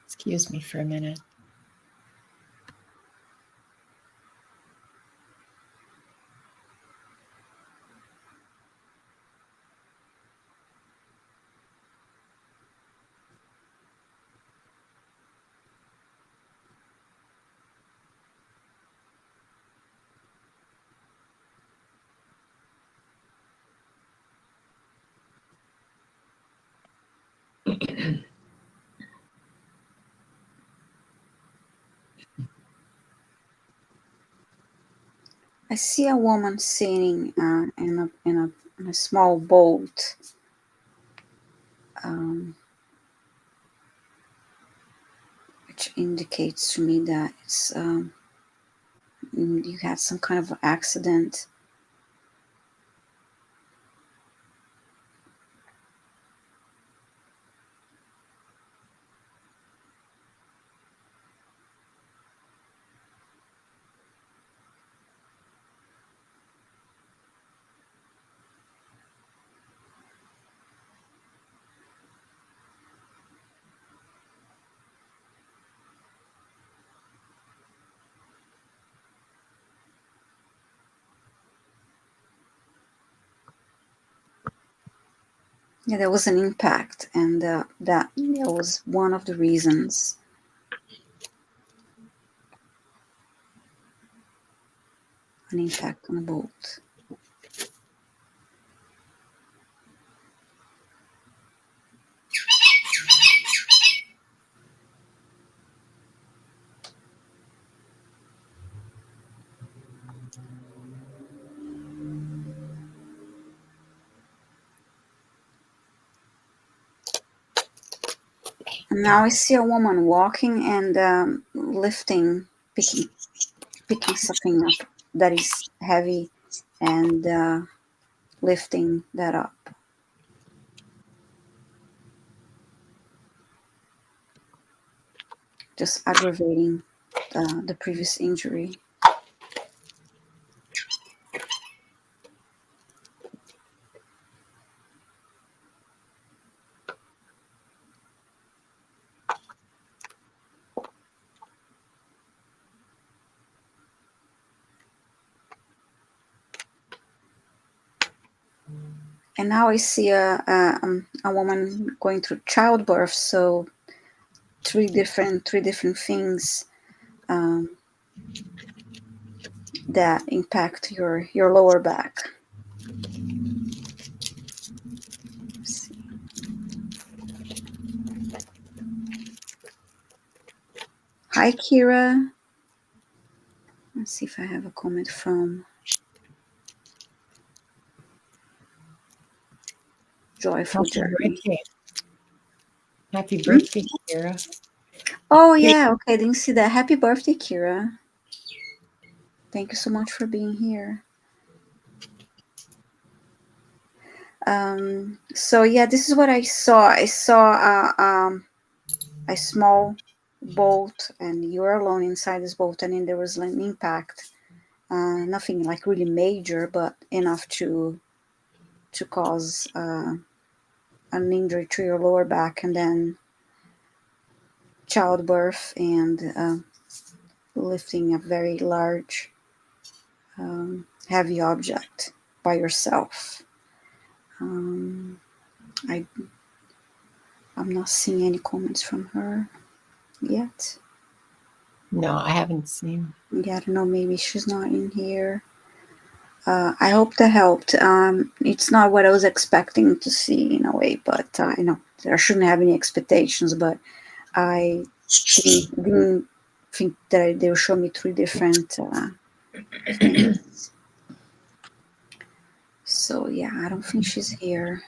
Speaker 2: Excuse me for a minute.
Speaker 1: I see a woman sitting in a small boat which indicates to me that it's you had some kind of accident. Yeah, there was an impact, and that was one of the reasons. An impact on a boat. And now I see a woman walking and lifting, picking something up that is heavy, and lifting that up. Just aggravating the previous injury. And now I see a woman going through childbirth. So three different things that impact your lower back. Let's see. Hi, Kira. Let's see if I have a comment from Joyful Journey.
Speaker 2: Happy birthday, Kira.
Speaker 1: Oh, yeah. Okay, didn't see that. Happy birthday, Kira. Thank you so much for being here. So, yeah, this is what I saw. I saw a small boat, and you were alone inside this boat, and then there was an impact. Nothing like really major, but enough to cause an injury to your lower back, and then childbirth and lifting a very large, heavy object by yourself. I'm not seeing any comments from her yet.
Speaker 2: No, I haven't seen.
Speaker 1: Yeah, I don't know. Maybe she's not in here. I hope that helped. It's not what I was expecting to see in a way, but I know I shouldn't have any expectations. But I didn't think that they will show me three different things. So yeah, I don't think she's here.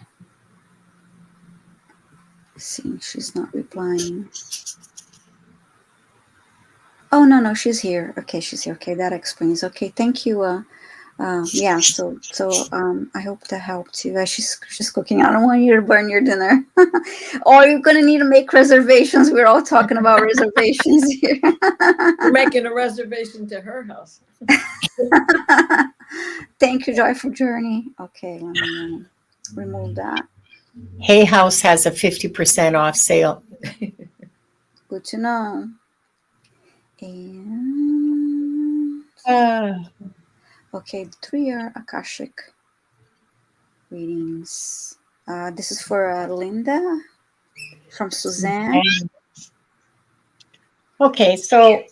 Speaker 1: See, she's not replying. Oh no, she's here. Okay, she's here. Okay, that explains. Okay, thank you. Yeah. So I hope that helped you. She's cooking. I don't want you to burn your dinner. Or you're gonna need to make reservations. We're all talking about reservations here.
Speaker 3: We're making a reservation to her house.
Speaker 1: Thank you, Joyful Journey. Okay, let me remove that.
Speaker 2: Hay House has a 50% off sale.
Speaker 1: Good to know. And okay, the 3 are Akashic readings. This is for Linda from Suzanne.
Speaker 2: Okay, so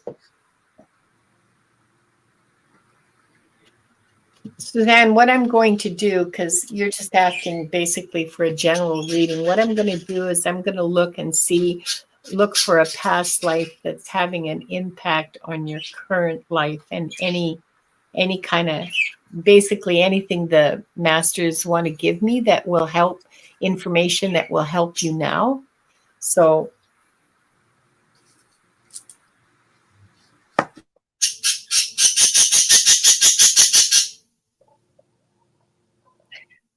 Speaker 2: Suzanne, what I'm going to do, because you're just asking basically for a general reading, what I'm going to do is I'm going to look for a past life that's having an impact on your current life and any any kind of, basically anything the masters want to give me that will help, information that will help you now. So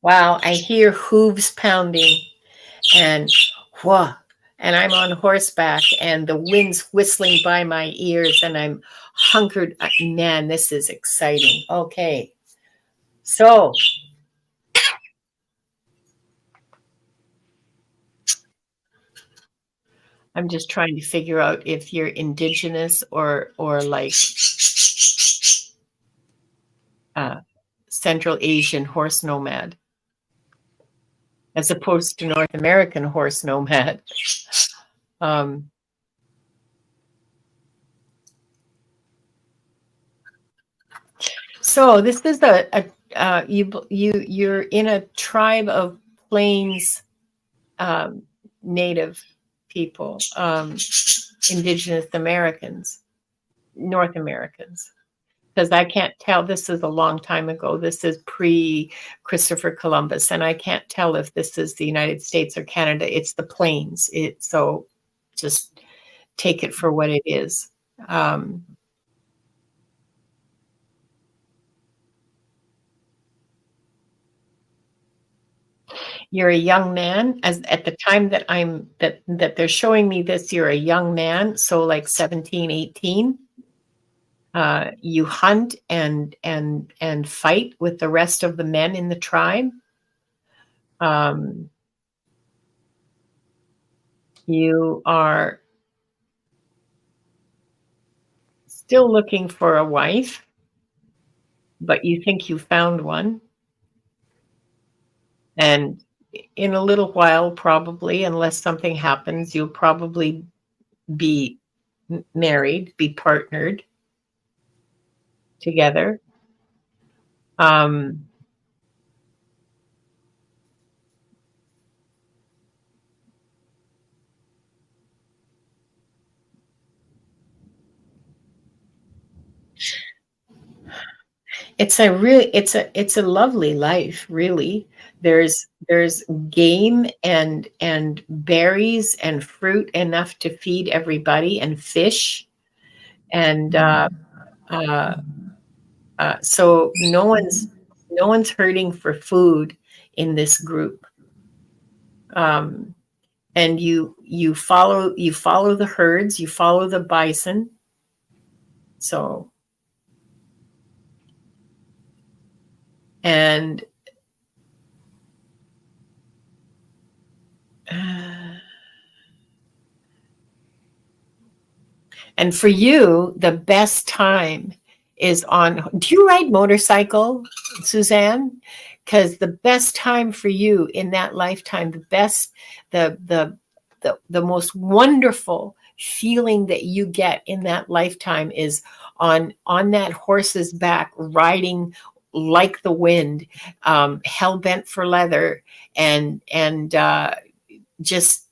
Speaker 2: wow, I hear hooves pounding and whoa, and I'm on horseback and the wind's whistling by my ears and I'm hunkered. Man, this is exciting. Okay. So I'm just trying to figure out if you're indigenous or like Central Asian horse nomad, as opposed to North American horse nomad. So this is you're in a tribe of plains native people, indigenous Americans, North Americans. Because I can't tell, this is a long time ago. This is pre-Christopher Columbus, and I can't tell if this is the United States or Canada. It's the plains. So just take it for what it is. You're a young man. As at the time that that they're showing me this, you're a young man. So like 17, 18. You hunt and fight with the rest of the men in the tribe. You are still looking for a wife, but you think you found one. And in a little while, probably, unless something happens, you'll probably be married, be partnered together. It's a lovely life, really. There's game and berries and fruit enough to feed everybody, and fish, and so no one's hurting for food in this group. And you follow the herds, you follow the bison. So and and for you, the best time is on. Do you ride motorcycle, Suzanne? Because the best time for you in that lifetime, the most wonderful feeling that you get in that lifetime is on that horse's back, riding like the wind, hell bent for leather, and just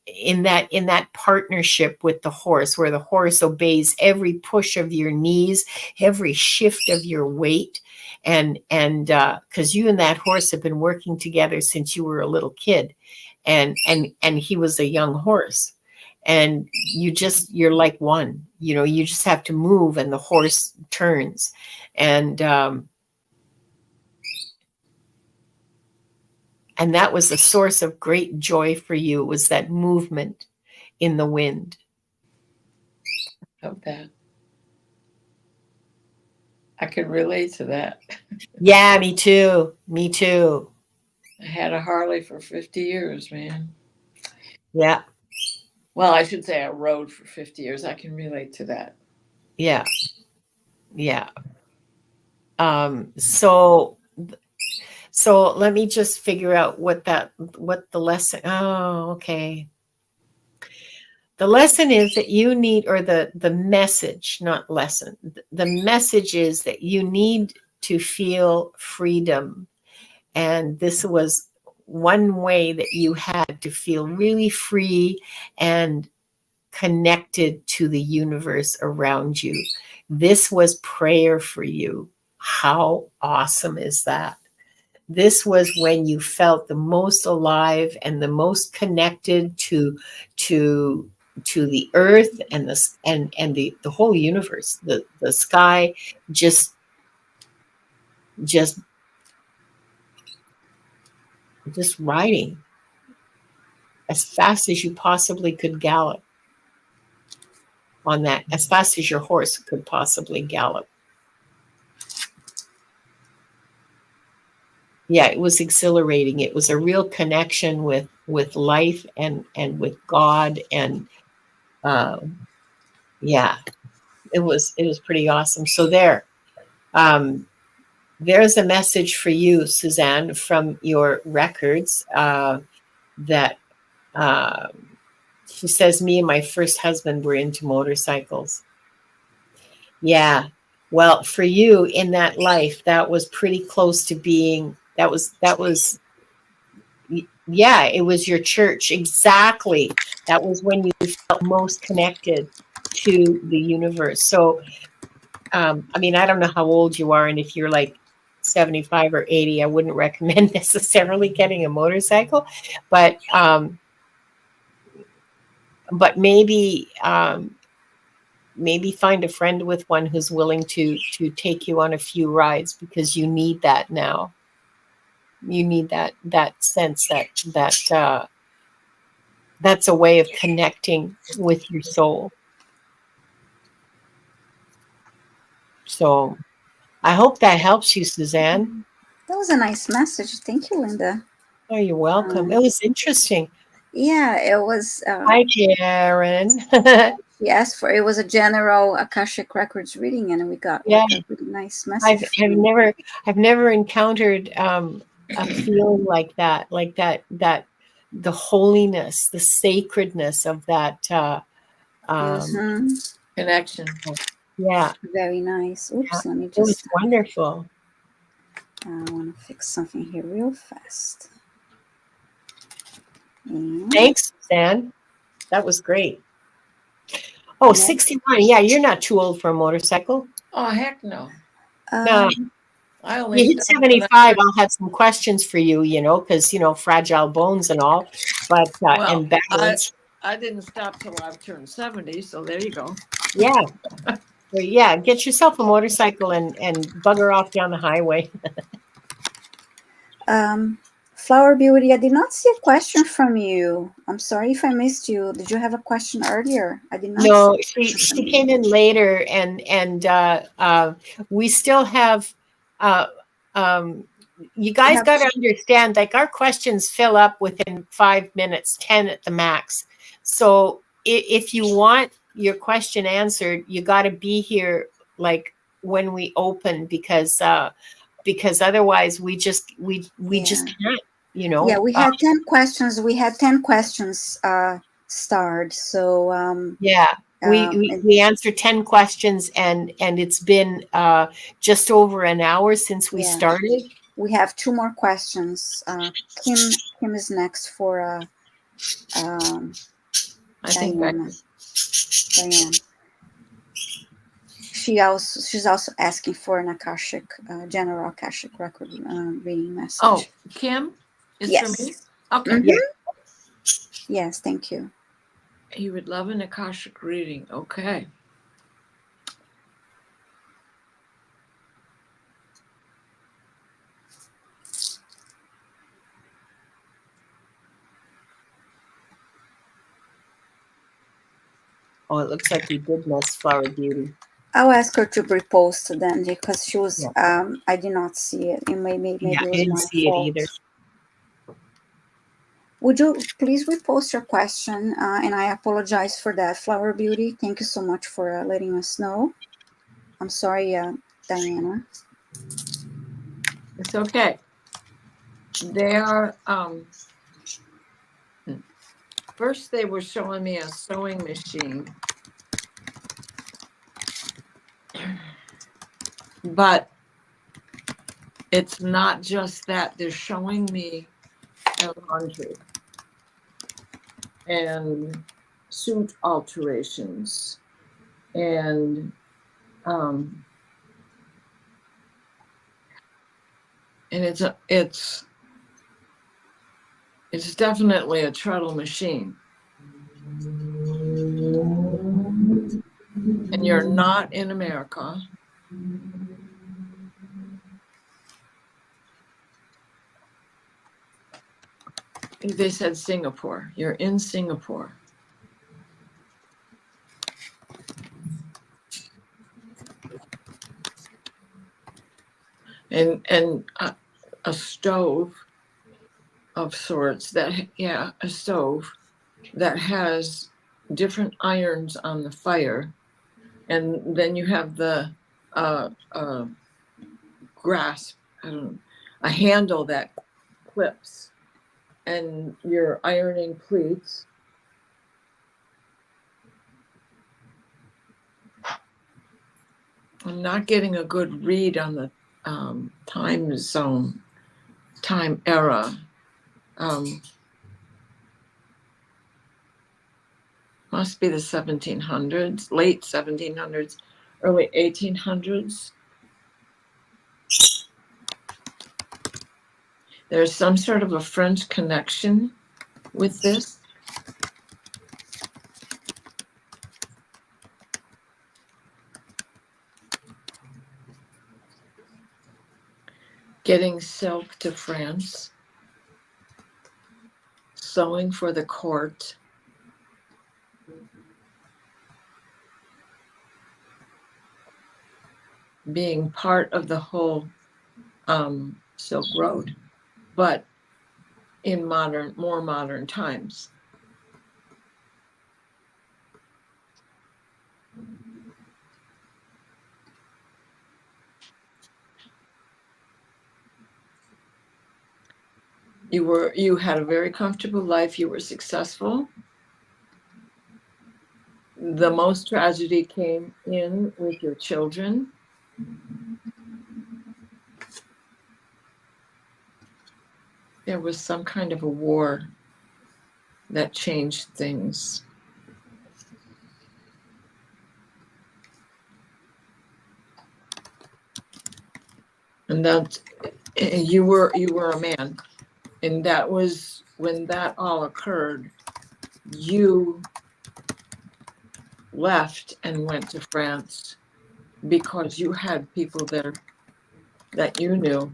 Speaker 2: in that partnership with the horse, where the horse obeys every push of your knees, every shift of your weight, and because you and that horse have been working together since you were a little kid, and he was a young horse, and you're like one, you just have to move and the horse turns, and that was a source of great joy for you, was that movement in the wind.
Speaker 3: Of that. I could relate to that.
Speaker 2: Yeah, me too. Me too.
Speaker 3: I had a Harley for 50 years, man.
Speaker 2: Yeah.
Speaker 3: Well, I should say I rode for 50 years. I can relate to that.
Speaker 2: Yeah. Yeah. So let me just figure out what the lesson. Oh, okay. The lesson is that you need, or the message, not lesson. The message is that you need to feel freedom. And this was one way that you had to feel really free and connected to the universe around you. This was prayer for you. How awesome is that? This was when you felt the most alive and the most connected to the earth and the whole universe. The sky just just riding as fast as you possibly could gallop on that, as fast as your horse could possibly gallop. Yeah, it was exhilarating. It was a real connection with life and with God, and yeah, it was pretty awesome. So there's a message for you, Suzanne, from your records, that she says, me and my first husband were into motorcycles. Yeah. Well, for you in that life, that was pretty close to being, that was, yeah, it was your church. Exactly. That was when you felt most connected to the universe. So, I mean, I don't know how old you are, and if you're like 75 or 80, I wouldn't recommend necessarily getting a motorcycle, but maybe, maybe find a friend with one who's willing to take you on a few rides, because you need that now. You need that sense that that's a way of connecting with your soul. So I hope that helps you, Suzanne.
Speaker 1: That was a nice message. Thank you, Linda.
Speaker 2: Oh, you're welcome. It was interesting.
Speaker 1: Yeah, it was.
Speaker 2: Hi, Karen.
Speaker 1: She asked for, it was a general Akashic Records reading, and we got
Speaker 2: Yeah.
Speaker 1: like a really nice message.
Speaker 2: I've never encountered a feeling like that, the holiness, the sacredness of that.
Speaker 3: Connection.
Speaker 2: Yeah.
Speaker 1: Very nice. Oops, let me
Speaker 2: It was
Speaker 1: just.
Speaker 2: wonderful.
Speaker 1: I want to fix something here real fast. And
Speaker 2: Thanks, Suzanne. That was great. Oh, 61. Yeah, you're not too old for a motorcycle.
Speaker 3: Oh, heck no.
Speaker 2: No.
Speaker 3: I
Speaker 2: You
Speaker 3: only
Speaker 2: hit
Speaker 3: stopped when
Speaker 2: 75, I'll have some questions for you, because, fragile bones and all, but, and balance.
Speaker 3: I didn't stop till I've turned 70, so there you go.
Speaker 2: Yeah. So, yeah, get yourself a motorcycle and bugger off down the highway.
Speaker 1: Flower Beauty, I did not see a question from you. I'm sorry if I missed you. Did you have a question earlier? I did not.
Speaker 2: No, she came in later, and we still have, you guys got to understand, like, our questions fill up within 5 minutes, 10 at the max. So if you want your question answered, you got to be here like when we open, because otherwise we just can't,
Speaker 1: Yeah, we had 10 questions. We had 10 questions starred. So
Speaker 2: yeah. We answered 10 questions, and it's been just over an hour since we started.
Speaker 1: We have 2 more questions. Kim is next for Diane. She's also asking for an Akashic general Akashic record reading message.
Speaker 3: Oh, Kim, is for me? Okay.
Speaker 1: Mm-hmm. Yes, thank you.
Speaker 3: You would love an Akashic reading. Okay.
Speaker 2: Oh, it looks like we did miss Flower Beauty.
Speaker 1: I'll ask her to repost then, because she was. I did not see it. Maybe it was
Speaker 2: I didn't see it either.
Speaker 1: Would you please repost your question? And I apologize for that, Flower Beauty. Thank you so much for letting us know. I'm sorry, Diana.
Speaker 3: It's okay. They are. First, they were showing me a sewing machine. But it's not just that. They're showing me a laundry. And suit alterations, and it's definitely a treadle machine. And you're not in America. They said Singapore. You're in Singapore. And a stove of sorts a stove that has different irons on the fire, and then you have the grasp, a handle that clips, and you're ironing pleats. I'm not getting a good read on the time zone, time era. Must be the 1700s, late 1700s, early 1800s. There's some sort of a French connection with this. Getting silk to France, sewing for the court, being part of the whole Silk Road, but in more modern times. You had a very comfortable life. You were successful. The most tragedy came in with your children. There was some kind of a war that changed things. And that you were a man. And that was when that all occurred, you left and went to France because you had people there that you knew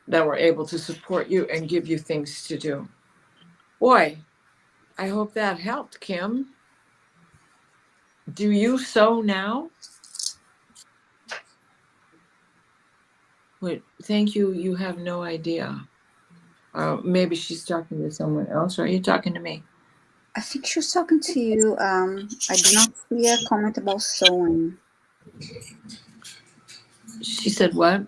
Speaker 3: that were able to support you and give you things to do. Boy, I hope that helped, Kim. Do you sew now? Wait, thank you. You have no idea. Maybe she's talking to someone else, or are you talking to me?
Speaker 1: I think she was talking to you. I did not see a comment about sewing.
Speaker 3: She said what?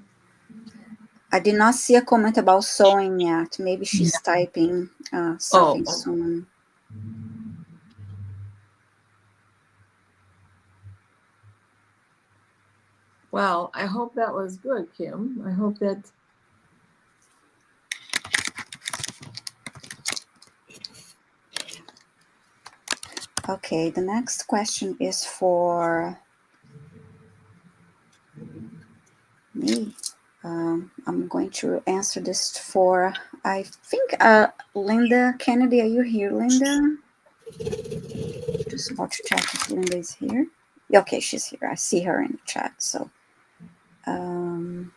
Speaker 1: I did not see a comment about sewing yet. Maybe she's typing something soon.
Speaker 3: Well, I hope that was good, Kim. I hope that.
Speaker 1: Okay, the next question is for me. I'm going to answer this for, I think, Linda Kennedy. Are you here, Linda? Just about to check if Linda is here. Okay, she's here. I see her in the chat. So I'm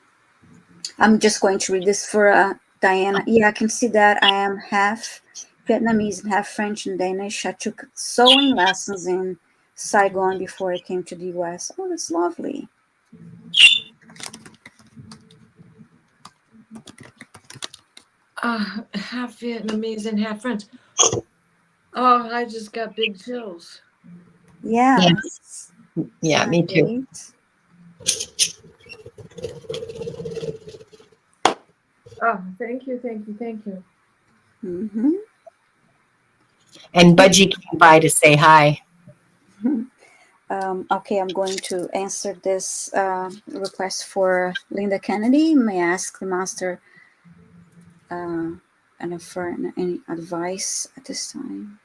Speaker 1: just going to read this for Diana. Yeah, I can see that I am half Vietnamese and half French and Danish. I took sewing lessons in Saigon before I came to the US. Oh, that's lovely.
Speaker 3: Half Vietnamese and half French. Oh, I just got big chills.
Speaker 1: Yeah.
Speaker 2: Yeah, me too.
Speaker 3: Oh, thank you, thank you, thank you.
Speaker 1: Mm-hmm.
Speaker 2: And Budgie came by to say hi.
Speaker 1: Okay, I'm going to answer this request for Linda Kennedy. May I ask the master and for any advice at this time?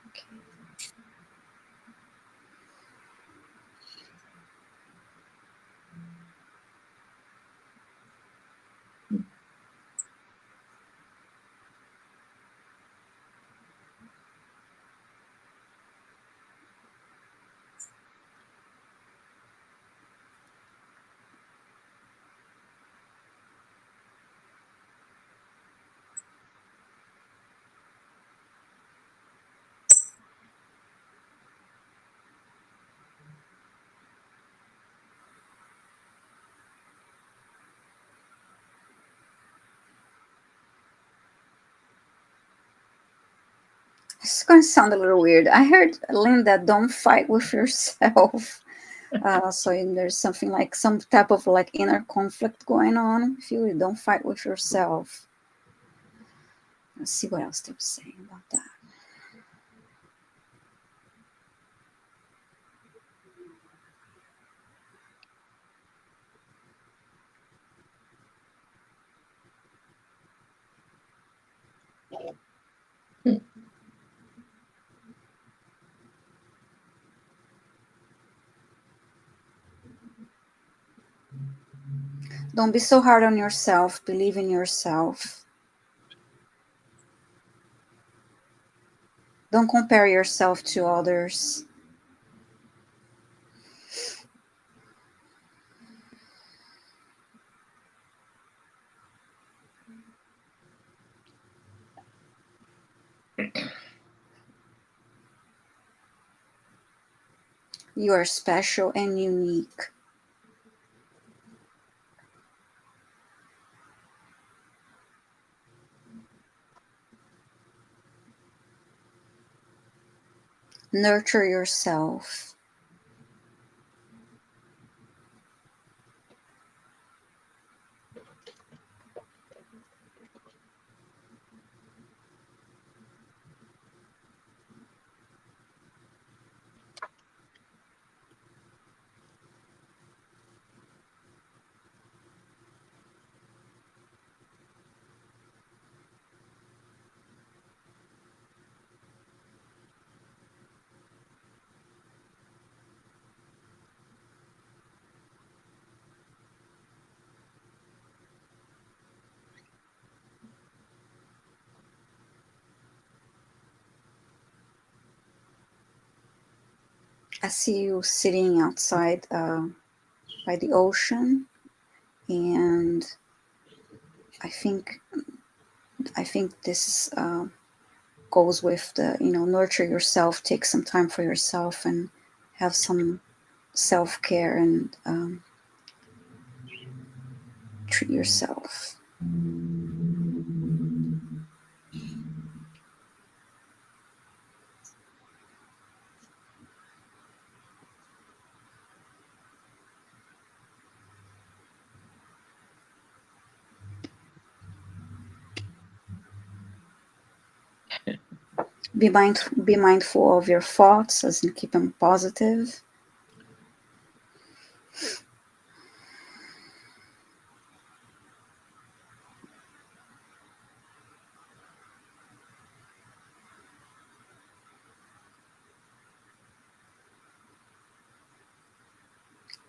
Speaker 1: It's going to sound a little weird. I heard, Linda, don't fight with yourself. So there's something like some type of like inner conflict going on. If you don't fight with yourself. Let's see what else they're saying about that. Don't be so hard on yourself. Believe in yourself. Don't compare yourself to others. You are special and unique. Nurture yourself. I see you sitting outside by the ocean, and I think this goes with the nurture yourself, take some time for yourself, and have some self-care, and treat yourself. Be mindful of your thoughts, as in keep them positive.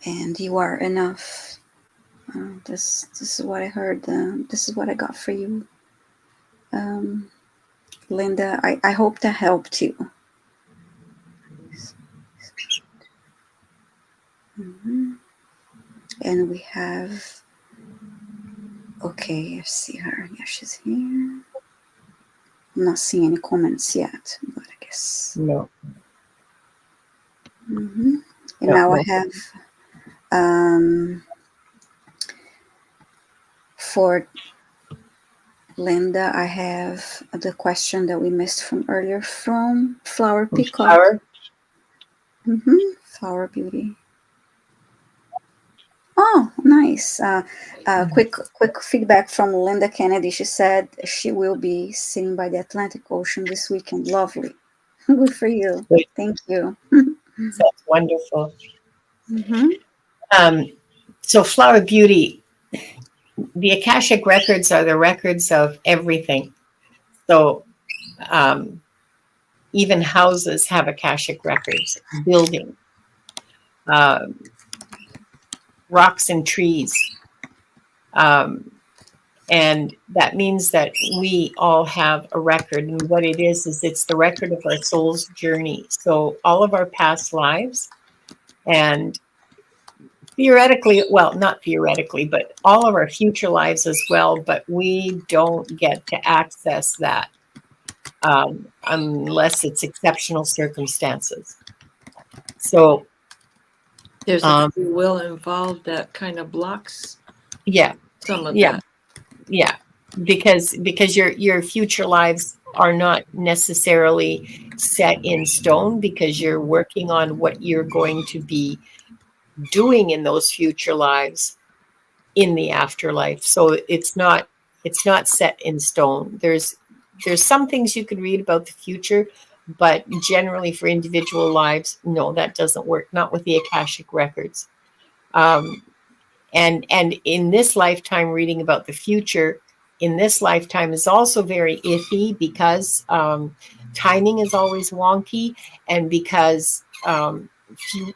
Speaker 1: And you are enough. This is what I heard. This is what I got for you, Linda. I hope that helped you. Mm-hmm. And we have. Okay, I see her. Yeah, she's here. I'm not seeing any comments yet, but I guess.
Speaker 2: No.
Speaker 1: Mm-hmm. And
Speaker 2: No,
Speaker 1: now
Speaker 2: no.
Speaker 1: I have for Linda, I have the question that we missed from earlier from Flower Peacock.
Speaker 2: Flower?
Speaker 1: Mm-hmm. Flower Beauty. Oh, nice. Quick feedback from Linda Kennedy. She said she will be sitting by the Atlantic Ocean this weekend. Lovely. Good for you.
Speaker 2: Great.
Speaker 1: Thank you.
Speaker 2: That's wonderful.
Speaker 1: Mm-hmm.
Speaker 2: So Flower Beauty, the Akashic Records are the records of everything. So even houses have Akashic Records, building, rocks and trees. And that means that we all have a record. And what it is it's the record of our soul's journey. So all of our past lives, and theoretically, well, not theoretically, but all of our future lives as well. But we don't get to access that unless it's exceptional circumstances. So
Speaker 3: there's a free will involved that kind of blocks
Speaker 2: yeah,
Speaker 3: some of
Speaker 2: yeah,
Speaker 3: that.
Speaker 2: yeah, because your future lives are not necessarily set in stone, because you're working on what you're going to be doing in those future lives in the afterlife. So it's not set in stone. There's some things you could read about the future, but generally for individual lives, no, that doesn't work. Not with the Akashic records. Um, and in this lifetime, reading about the future in this lifetime is also very iffy, because timing is always wonky, and because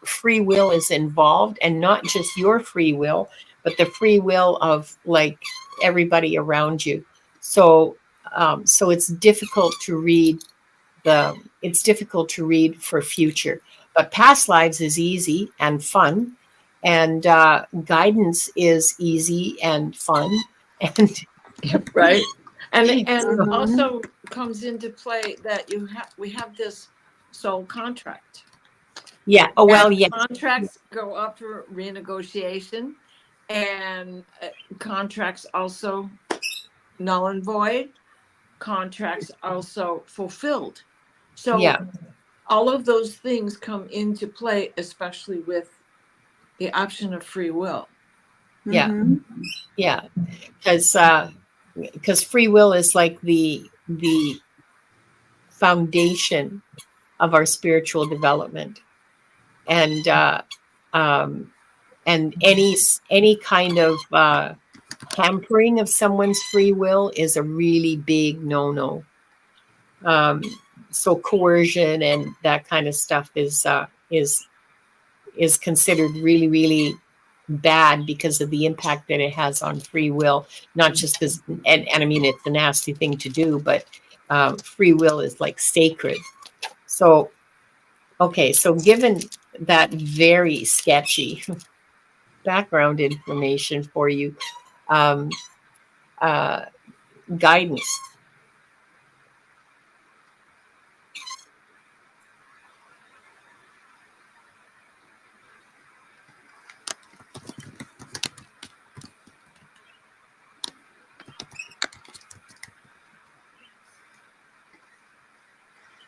Speaker 2: free will is involved, and not just your free will, but the free will of like everybody around you. So it's difficult to read for future, but past lives is easy and fun, and guidance is easy and fun, and
Speaker 3: Right. And
Speaker 1: Mhm.
Speaker 3: also comes into play that we have this soul contract.
Speaker 2: yeah. Oh well,
Speaker 3: And
Speaker 2: yeah,
Speaker 3: contracts go up for renegotiation, and contracts also null and void. Contracts also fulfilled. So
Speaker 2: yeah,
Speaker 3: all of those things come into play, especially with the option of free will.
Speaker 2: yeah,
Speaker 1: Mhm.
Speaker 2: yeah. Because free will is like the foundation of our spiritual development, and um, and any kind of hampering of someone's free will is a really big no-no. Um, so coercion and that kind of stuff is considered really, really bad because of the impact that it has on free will. Not just because, and I mean, it's a nasty thing to do, but free will is like sacred. So okay, so given that very sketchy background information for you, um, uh, guidance.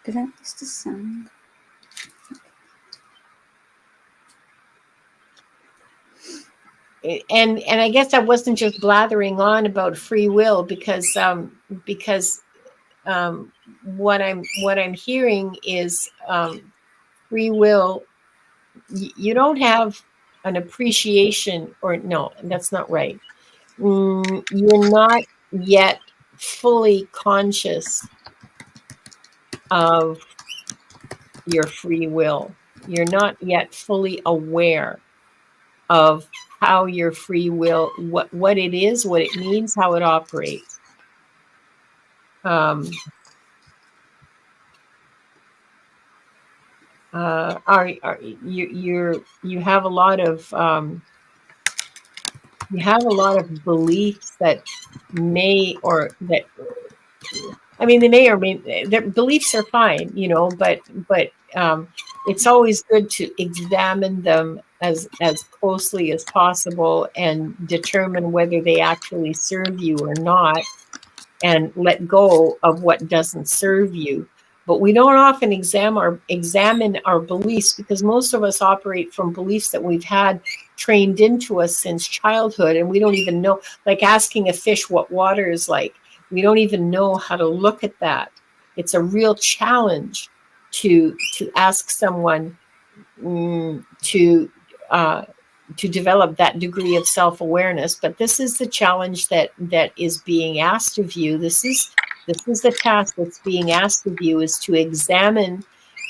Speaker 1: Did I miss the sound?
Speaker 2: And I guess I wasn't just blathering on about free will, because what I'm hearing is free will. You don't have an appreciation, or no, that's not right. You're not yet fully conscious of your free will. You're not yet fully aware of how your free will, what it is, what it means, how it operates. Um, are you have a lot of beliefs that may or that I mean, they may or may their beliefs are fine, but it's always good to examine them as closely as possible and determine whether they actually serve you or not, and let go of what doesn't serve you. But we don't often examine our beliefs, because most of us operate from beliefs that we've had trained into us since childhood, and we don't even know, like asking a fish what water is like. We don't even know how to look at that. It's a real challenge to ask someone mm, to uh, to develop that degree of self-awareness. But this is the challenge that is being asked of you. This is the task that's being asked of you, is to examine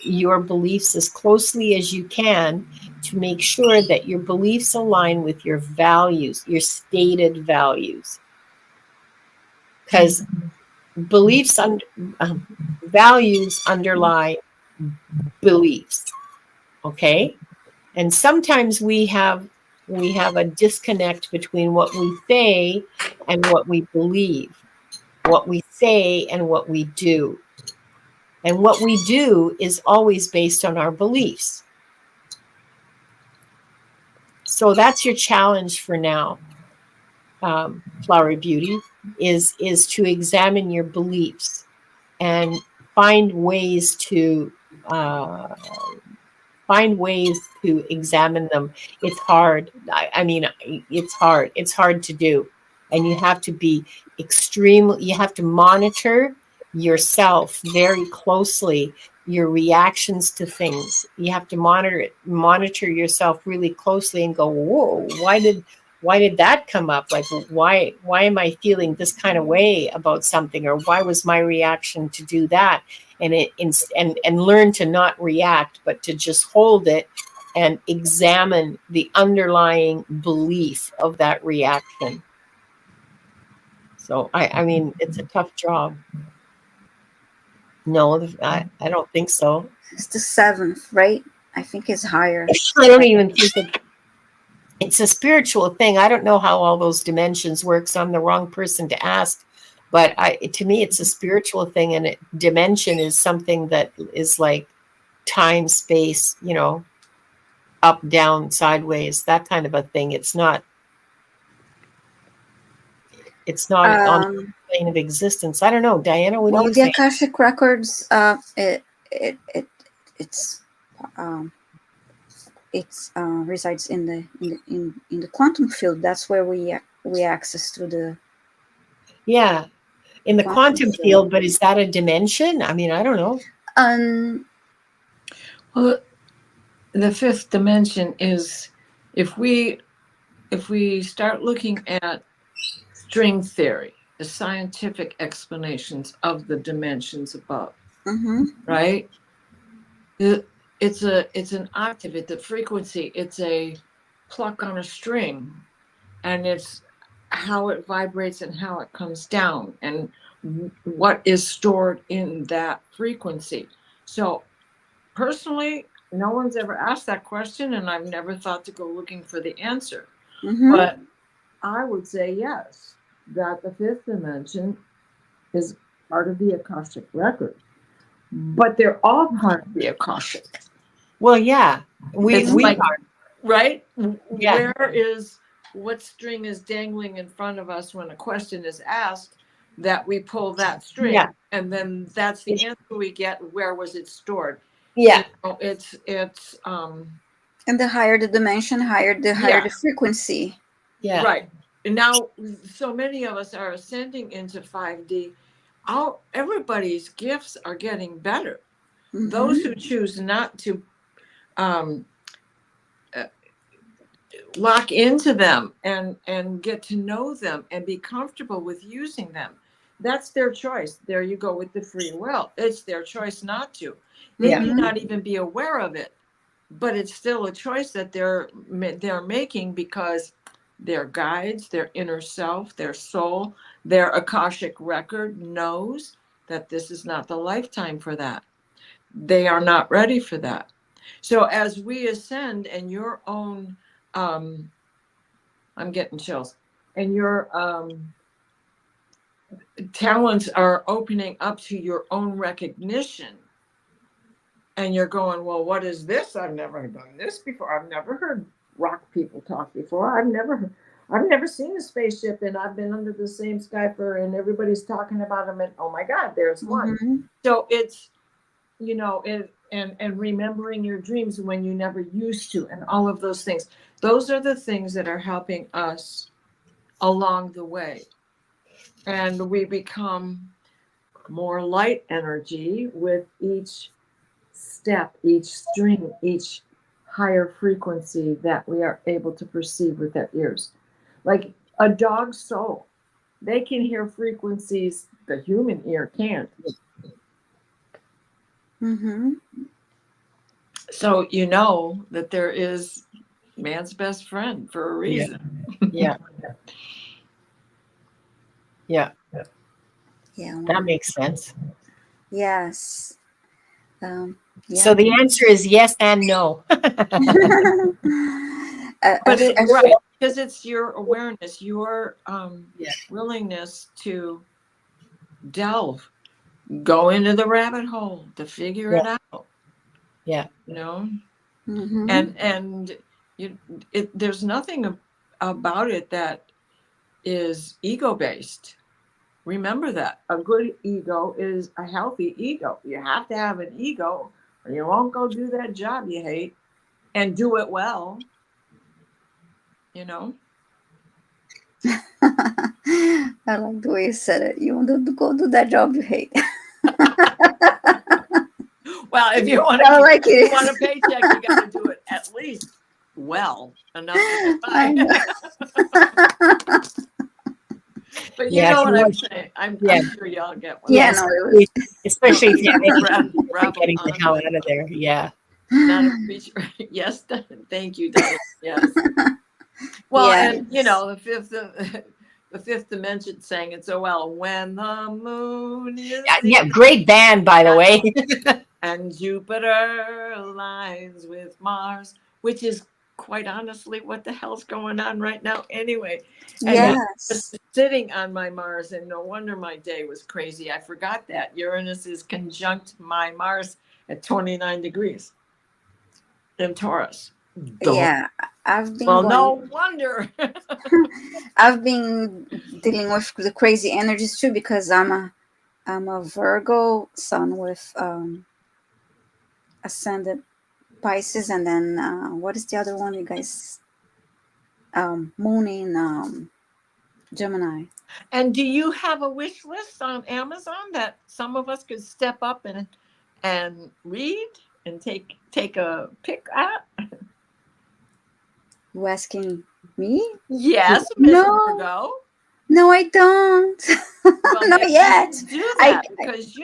Speaker 2: your beliefs as closely as you can, to make sure that your beliefs align with your values, your stated values. Because beliefs values underlie beliefs. Okay. And sometimes we have a disconnect between what we say and what we believe, what we say and what we do. And what we do is always based on our beliefs. So that's your challenge for now, Flowery Beauty, is to examine your beliefs and find ways to uh, examine them. It's hard. I mean, it's hard. It's hard to do, and you have to be extremely. You have to monitor yourself very closely. Your reactions to things. You have to monitor yourself really closely and go, whoa, why did that come up? Like, why am I feeling this kind of way about something, or why was my reaction to do that? And and learn to not react, but to just hold it and examine the underlying belief of that reaction. So I mean, it's a tough job. No, I don't think so.
Speaker 1: It's the seventh, right? I think it's higher.
Speaker 2: I don't even think it's a spiritual thing. I don't know how all those dimensions work, so I'm the wrong person to ask. But to me, it's a spiritual thing, and dimension is something that is like time, space, up, down, sideways, that kind of a thing. It's not on the plane of existence. I don't know, Diana. What do you
Speaker 1: The
Speaker 2: think?
Speaker 1: Akashic Records, it's resides in the quantum field. That's where we access through the
Speaker 2: In the quantum field. But is that a dimension? I mean, I don't know.
Speaker 3: Well, the fifth dimension is if we start looking at string theory, the scientific explanations of the dimensions above, right? It's an octave, it's a frequency, it's a pluck on a string, and it's how it vibrates and how it comes down and what is stored in that frequency. So personally, no one's ever asked that question, and I've never thought to go looking for the answer. But I would say yes, that the fifth dimension is part of the Akashic record. But they're all part of the Akashic.
Speaker 2: Well, yeah, we
Speaker 3: like,
Speaker 2: are.
Speaker 3: Right?
Speaker 2: Yeah.
Speaker 3: What string is dangling in front of us when a question is asked, that we pull that string, and then that's the answer we get. Where was it stored?
Speaker 2: Yeah.
Speaker 3: It's
Speaker 1: and the higher the dimension, higher the frequency.
Speaker 2: Yeah.
Speaker 3: Right. And now so many of us are ascending into 5D. Everybody's gifts are getting better. Those who choose not to lock into them and get to know them and be comfortable with using them, that's their choice. There you go with the free will. It's their choice not to. They may not even be aware of it, but it's still a choice that they're making, because their guides, their inner self, their soul, their Akashic record knows that this is not the lifetime for that. They are not ready for that. So as we ascend, and your own I'm getting chills, and your talents are opening up to your own recognition, and you're going, well, what is this? I've never done this before. I've never heard rock people talk before. I've never seen a spaceship, and I've been under the same sky and everybody's talking about them, and oh my God, there's one. So it's, and remembering your dreams when you never used to, and all of those things. Those are the things that are helping us along the way. And we become more light energy with each step, each string, each higher frequency that we are able to perceive with our ears. Like a dog's soul, they can hear frequencies the human ear can't. So you know that there is man's best friend for a reason.
Speaker 2: Yeah. That makes sense.
Speaker 1: Yes.
Speaker 2: So the answer is yes and no.
Speaker 3: But because it's your awareness, your willingness to delve, go into the rabbit hole to figure it out. And there's nothing about it that is ego based. remember that a good ego is a healthy ego. You have to have an ego, or you won't go do that job you hate and do it well. You know.
Speaker 1: I like the way you said it. You want to go do that job you hate.
Speaker 3: Well, if you want
Speaker 1: I like it.
Speaker 3: you want a paycheck, you got to do it at least well enough to get
Speaker 1: I know.
Speaker 3: by. But you know what I'm saying. I'm sure y'all get one.
Speaker 1: Yeah, no, it was
Speaker 2: especially if you're
Speaker 3: Ravel
Speaker 2: getting the hell out of there. Yeah.
Speaker 3: not a preacher. Yes, thank you, Diane. Yes. Well,
Speaker 1: yeah,
Speaker 3: and you know, the fifth dimension sang it so well. When the moon is
Speaker 2: Yeah, great band, by the way.
Speaker 3: and Jupiter aligns with Mars, which is quite honestly what the hell's going on right now anyway. And
Speaker 1: yes.
Speaker 3: just sitting on my Mars, and no wonder my day was crazy. I forgot that Uranus is conjunct my Mars at 29 degrees in Taurus.
Speaker 1: Yeah, I've been
Speaker 3: no wonder.
Speaker 1: I've been dealing with the crazy energies too, because I'm a Virgo sun with ascended Pisces, and then what is the other one, you guys? Moon in Gemini.
Speaker 3: And do you have a wish list on Amazon that some of us could step up and read and take a pick at?
Speaker 1: You asking me?
Speaker 3: Yes,
Speaker 1: No, no, I don't.
Speaker 3: Well,
Speaker 1: Not yet.
Speaker 3: Do that because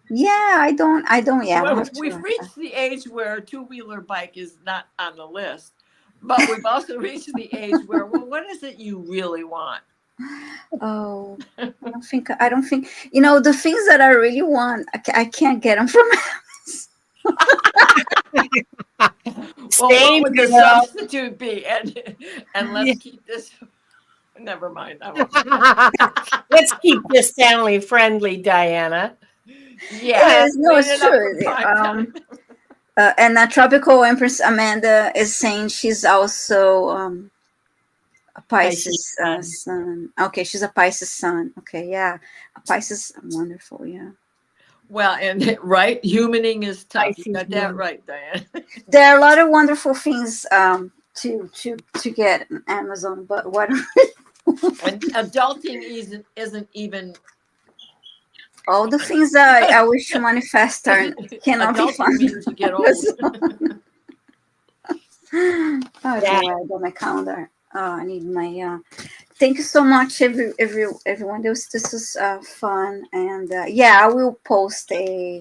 Speaker 1: Yeah, I don't. Yeah,
Speaker 3: well, we've reached the age where a two-wheeler bike is not on the list, but we've also reached the age where, well, what is it you really want?
Speaker 1: Oh, I don't think. You know, the things that I really want, I can't get them from.
Speaker 3: Well, what would the substitute be? And let's keep this. Never mind.
Speaker 2: Let's keep this family friendly, Diana.
Speaker 3: Yeah,
Speaker 1: no, it's true. And a tropical Empress Amanda is saying she's also a Pisces sun. Okay, she's a Pisces sun. Okay, yeah, a Pisces, wonderful. Yeah.
Speaker 3: Well, and right, humaning is tough. You got that right, Diane.
Speaker 1: There are a lot of wonderful things to get on Amazon, but what?
Speaker 3: And adulting isn't even.
Speaker 1: All the things that I wish to manifest cannot be found.
Speaker 3: Means you get old.
Speaker 1: I got my calendar. I need my. Thank you so much, everyone. This was fun, and I will post I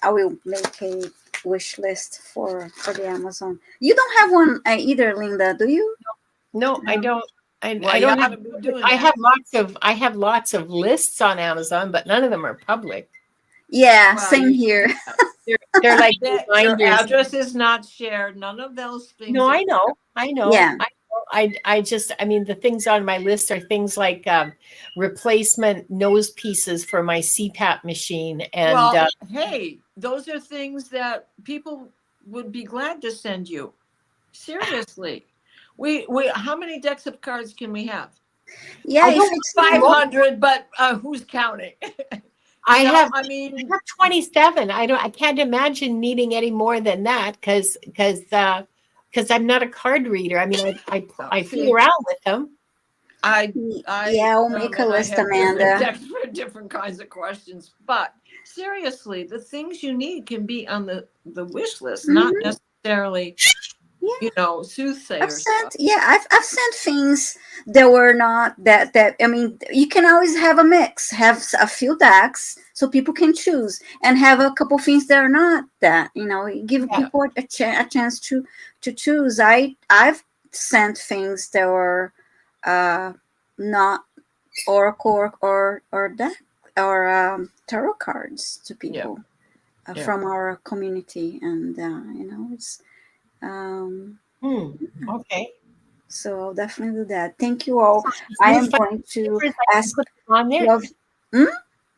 Speaker 1: will make a wish list for the Amazon. You don't have one either, Linda, do you?
Speaker 2: No, I don't. I don't have. I have lots of lists on Amazon, but none of them are public.
Speaker 1: Yeah, same here.
Speaker 2: They're like
Speaker 3: your address is not shared. None of those things.
Speaker 2: No, I know.
Speaker 1: Yeah.
Speaker 2: I mean, the things on my list are things like replacement nose pieces for my CPAP machine. And
Speaker 3: hey, those are things that people would be glad to send you. Seriously. We how many decks of cards can we have?
Speaker 1: Yeah,
Speaker 3: I don't 500, but who's counting?
Speaker 2: I have 27. I can't imagine needing any more than that because I'm not a card reader. I mean, I fool around with them.
Speaker 1: I'll make a list, Amanda.
Speaker 3: Decks for different kinds of questions, but seriously, the things you need can be on the wish list, not necessarily. Soothsayers.
Speaker 1: I've sent things that were not that. I mean, you can always have a mix, have a few decks so people can choose, and have a couple things that are not that. Give people a chance to choose. I've sent things that were not oracle or deck or tarot cards to people from our community, and it's.
Speaker 2: Okay.
Speaker 1: So I'll definitely do that. Thank you all. I am going to ask
Speaker 2: on there.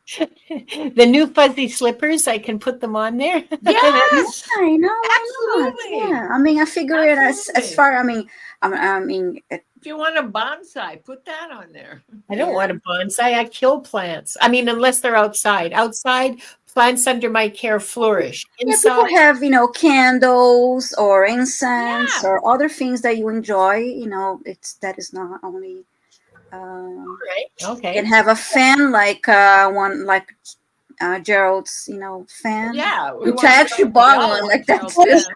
Speaker 2: The new fuzzy slippers, I can put them on there.
Speaker 3: Yes,
Speaker 1: I know.
Speaker 3: Absolutely.
Speaker 1: Yeah. I mean, I figure it as far. I mean,
Speaker 3: If you want a bonsai, put that on there.
Speaker 2: I don't want a bonsai. I kill plants. I mean, unless they're outside. Outside, plants under my care flourish.
Speaker 1: Yeah, people
Speaker 2: Inside,
Speaker 1: have, candles or incense
Speaker 3: Yeah.
Speaker 1: or other things that you enjoy. That is not only.
Speaker 2: right?
Speaker 1: You
Speaker 2: Okay.
Speaker 1: can have a fan like Gerald's, fan,
Speaker 3: Yeah, we
Speaker 1: which
Speaker 3: want
Speaker 1: I
Speaker 3: to
Speaker 1: actually
Speaker 3: know
Speaker 1: bought
Speaker 3: Gerald
Speaker 1: one like that
Speaker 3: Gerald's
Speaker 1: too.
Speaker 3: fan.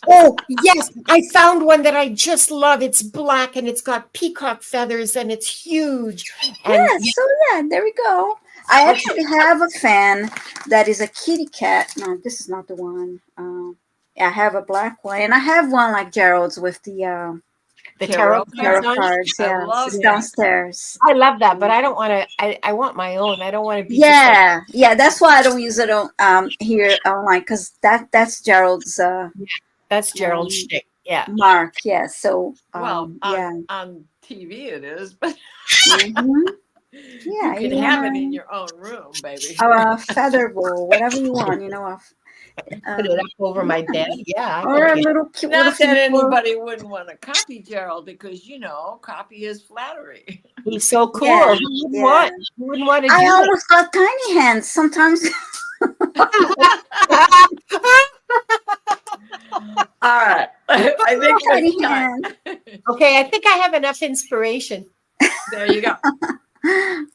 Speaker 2: Oh, yes. I found one that I just love. It's black and it's got peacock feathers and it's huge. And
Speaker 1: Yes, so yeah, there we go. I actually have a fan that is a kitty cat. No, this is not the one. I have a black one, and I have one like Gerald's with
Speaker 2: the
Speaker 3: Tarot
Speaker 2: tarot
Speaker 1: tarot
Speaker 2: cards on.
Speaker 1: cards.
Speaker 3: I
Speaker 1: Yes,
Speaker 3: love
Speaker 1: it's
Speaker 3: that.
Speaker 1: downstairs.
Speaker 2: I love that, but I don't want to. I want my own. I don't want to be
Speaker 1: Yeah, that's why I don't use it on here online because that's Gerald's
Speaker 2: that's Gerald's
Speaker 1: um,
Speaker 2: shtick. Yeah.
Speaker 1: mark. Yeah, so
Speaker 3: Well,
Speaker 1: yeah.
Speaker 3: on TV it is, but
Speaker 1: Hmm.
Speaker 3: you
Speaker 1: Yeah,
Speaker 3: can
Speaker 1: you
Speaker 3: have it
Speaker 1: want
Speaker 3: in your own room, baby.
Speaker 1: a feather bowl, whatever you want,
Speaker 2: Put it up over my bed. Yeah, I
Speaker 1: or
Speaker 2: don't
Speaker 1: a
Speaker 2: care.
Speaker 1: little cute little
Speaker 3: Not that
Speaker 1: thing for.
Speaker 3: anybody wouldn't want to copy Gerald because copy is flattery.
Speaker 2: He's so cool.
Speaker 1: Yeah,
Speaker 2: Who wouldn't
Speaker 1: yeah.
Speaker 2: want? Who wouldn't want to
Speaker 1: I
Speaker 2: do
Speaker 1: almost got tiny hands. Sometimes
Speaker 2: it?
Speaker 3: All right. I think
Speaker 1: tiny
Speaker 3: it's time.
Speaker 1: hands.
Speaker 2: Okay, I think I have enough inspiration.
Speaker 3: There you go.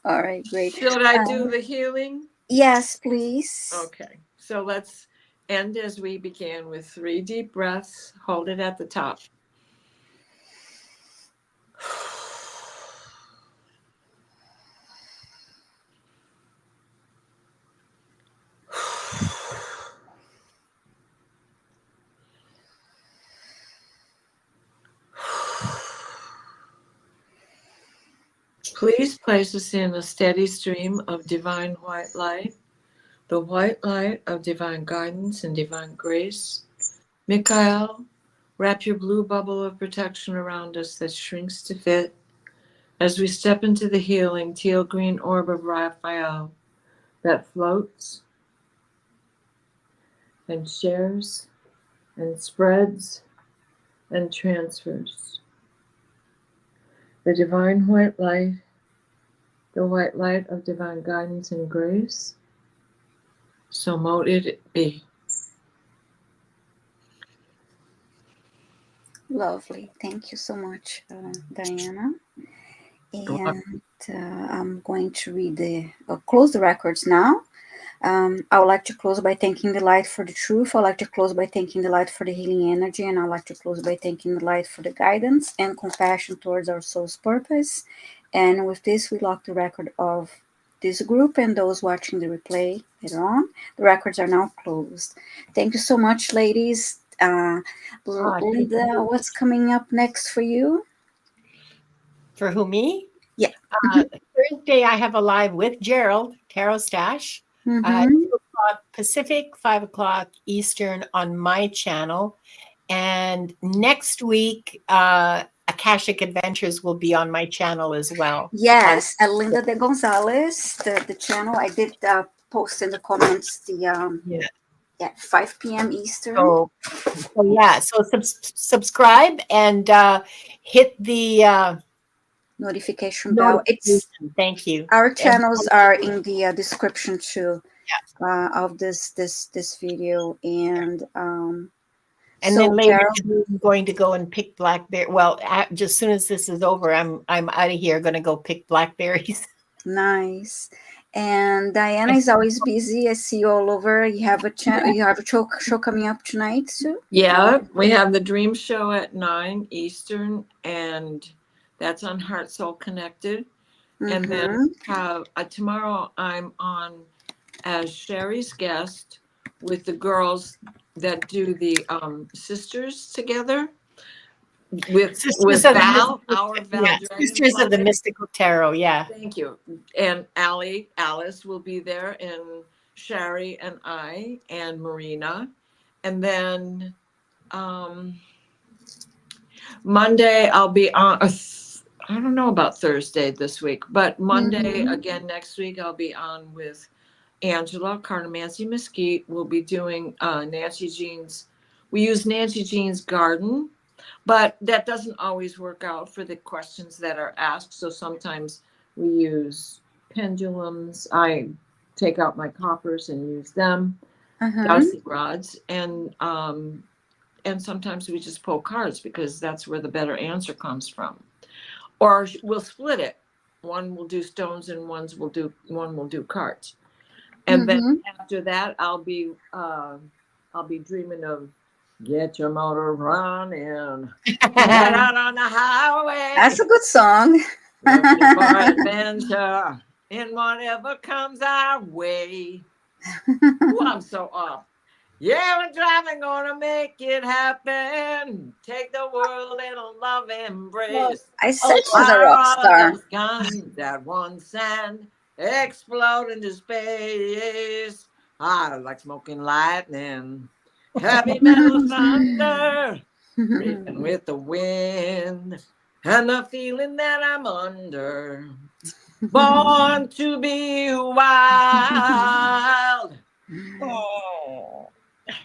Speaker 1: All right, great.
Speaker 3: Should I do the healing?
Speaker 1: Yes, please.
Speaker 3: Okay. So let's end as we began with 3 deep breaths. Hold it at the top. Please place us in a steady stream of divine white light, the white light of divine guidance and divine grace. Mikhail, wrap your blue bubble of protection around us that shrinks to fit as we step into the healing teal green orb of Raphael that floats and shares and spreads and transfers. The divine white light, the white light of divine guidance and grace, so mote it be.
Speaker 1: Lovely. Thank you so much, Diana. And I'm going to close the records now. I would like to close by thanking the light for the truth. I would like to close by thanking the light for the healing energy. And I would like to close by thanking the light for the guidance and compassion towards our soul's purpose. And with this, we lock the record of this group and those watching the replay later on. The records are now closed. Thank you so much, ladies. Linda, what's coming up next for you?
Speaker 2: For who, me?
Speaker 1: Yeah.
Speaker 2: Thursday, I have a live with Gerald, Tarot Stash, 2 o'clock Pacific, 5 o'clock Eastern on my channel. And next week, Akashic Adventures will be on my channel as well.
Speaker 1: Yes, Linda de Gonzalez, the channel. I did post in the comments the 5 p.m. Eastern.
Speaker 2: So subscribe and hit the
Speaker 1: notification bell.
Speaker 2: Thank you.
Speaker 1: Our channels are in the description too of this video, and
Speaker 2: then later I'm going to go and pick blackberry. Well, just as soon as this is over, I'm out of here. Going to go pick blackberries.
Speaker 1: Nice. And Diana is always busy. I see you all over. You have a you have a show coming up tonight too.
Speaker 3: Yeah, we have the Dream Show at 9 Eastern, and that's on Heart Soul Connected. And then tomorrow I'm on as Sherry's guest with the girls that do the Sisters together with Val, our Val.
Speaker 2: Sisters of the Mystical Tarot. Yeah.
Speaker 3: Thank you. And Alice will be there, and Sherry and I and Marina. And then Monday I'll be on. I don't know about Thursday this week, but Monday again next week I'll be on with Angela Carnomancy Mesquite. We'll be doing Nancy Jean's. We use Nancy Jean's garden But that doesn't always work out for the questions that are asked. So sometimes we use pendulums. I take out my coppers and use them, dowsing rods, and sometimes we just pull cards because that's where the better answer comes from. Or we'll split it. One will do stones and one will do cards. And then after that, I'll be dreaming of get your motor running, get out on the highway.
Speaker 1: That's a good song.
Speaker 3: Looking for adventure in whatever comes our way. Ooh, I'm so off. Yeah, we're driving, gonna make it happen. Take the world in a love embrace.
Speaker 1: I said she's a rock star.
Speaker 3: Those guns that once sand explode into space. I like smoking lightning, heavy metal thunder, breathing with the wind, and the feeling that I'm under. Born to be wild. Oh.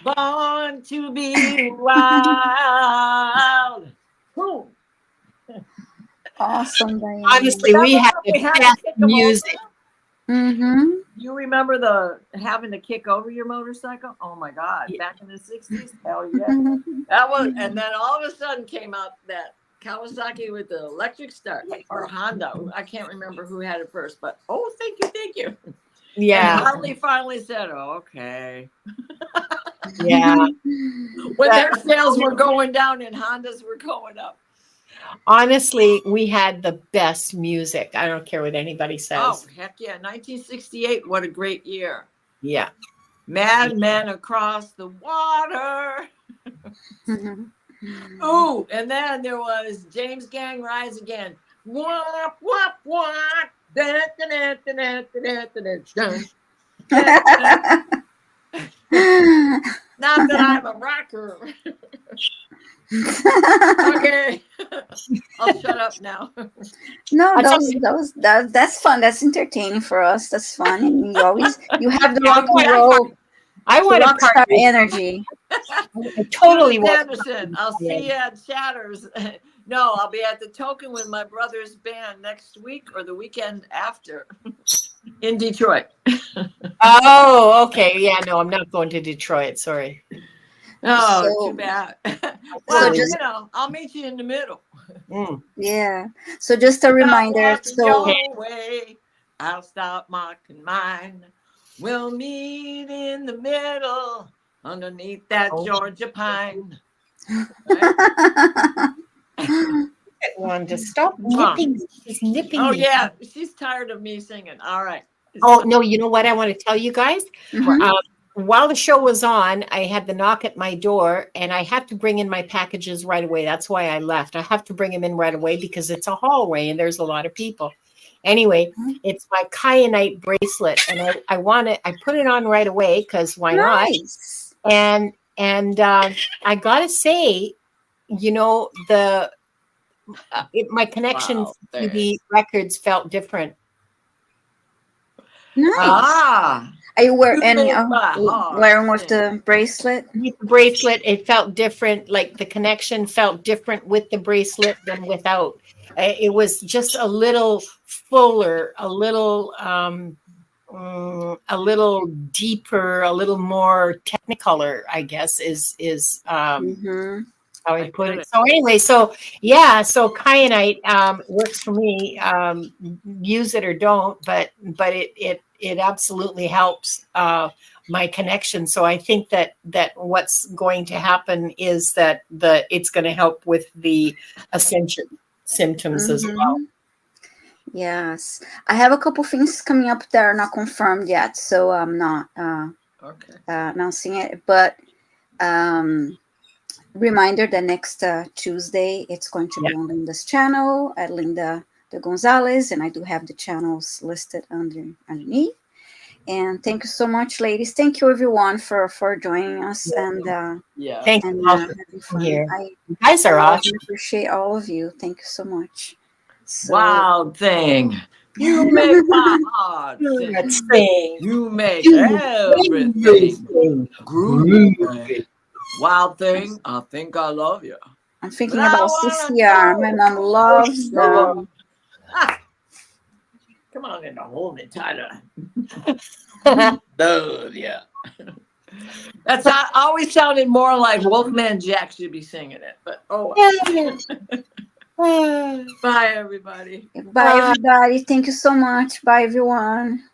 Speaker 3: Born to be wild. Ooh.
Speaker 1: Awesome, Diane.
Speaker 2: Honestly, we had the best music.
Speaker 3: You remember having to kick over your motorcycle? Oh my God! Yeah. Back in the '60s, hell yeah! That was, and then all of a sudden came out that Kawasaki with the electric start, or Honda. I can't remember who had it first, but thank you.
Speaker 2: Yeah.
Speaker 3: And Harley finally said, "Okay."
Speaker 2: Yeah.
Speaker 3: When their sales were going down and Hondas were going up.
Speaker 2: Honestly, we had the best music. I don't care what anybody says.
Speaker 3: Oh, heck yeah. 1968, what a great year.
Speaker 2: Yeah.
Speaker 3: Mad Men Across the Water. Ooh, and then there was James Gang Rise Again. Wop, wop, wop. Dun, dun, dun, dun, dun, dun, dun, dun. Not that I'm a rocker. Okay. I'll shut up now.
Speaker 1: No, that's fun. That's entertaining for us. That's fun. And you have the rock and roll.
Speaker 2: I want
Speaker 1: rock star energy.
Speaker 2: I totally want.
Speaker 3: Anderson, I'll see you at Shatters. No, I'll be at the Token with my brother's band next week or the weekend after in Detroit.
Speaker 2: Oh, okay. Yeah, no, I'm not going to Detroit. Sorry.
Speaker 3: Oh, too bad. Well, I'll meet you in the middle.
Speaker 1: Yeah. So just a reminder. So
Speaker 3: your way, I'll stop marking mine. We'll meet in the middle underneath that Georgia pine. Right?
Speaker 2: One to stop nipping. She's nipping.
Speaker 3: Oh yeah, she's tired of me singing. All right.
Speaker 2: Oh no, you know what I want to tell you guys? While the show was on, I had the knock at my door, and I had to bring in my packages right away. That's why I left. I have to bring them in right away because it's a hallway and there's a lot of people. Anyway, it's my kyanite bracelet, and I put it on right away because why not? And I gotta say, my connection to the records felt different.
Speaker 1: Nice. Are you wearing with the bracelet?
Speaker 2: With the bracelet, it felt different. Like the connection felt different with the bracelet than without. It was just a little fuller, a little deeper, a little more technicolor, I guess is how I put it. So anyway, so kyanite works for me. Use it or don't, but it absolutely helps my connection. So I think that what's going to happen is that it's going to help with the ascension symptoms as well.
Speaker 1: Yes, I have a couple things coming up that are not confirmed yet, so I'm not announcing it. But reminder that next Tuesday it's going to be on Linda's channel at Linda de Gonzalez, and I do have the channels listed underneath. And thank you so much, ladies. Thank you, everyone, for joining us. And
Speaker 2: thank you all for here. You guys are awesome.
Speaker 1: I appreciate all of you. Thank you so much.
Speaker 3: Wild thing. You make my heart sing. You make everything groovy. Wild thing, I think I love you.
Speaker 1: I'm thinking
Speaker 3: But I
Speaker 1: about
Speaker 3: wanna
Speaker 1: CCR. My mom loves them.
Speaker 3: Come on in to hold me tighter. Yeah. That's not, always sounded more like Wolfman Jack should be singing it, but oh well. Bye, everybody.
Speaker 1: Bye, everybody. Thank you so much. Bye, everyone.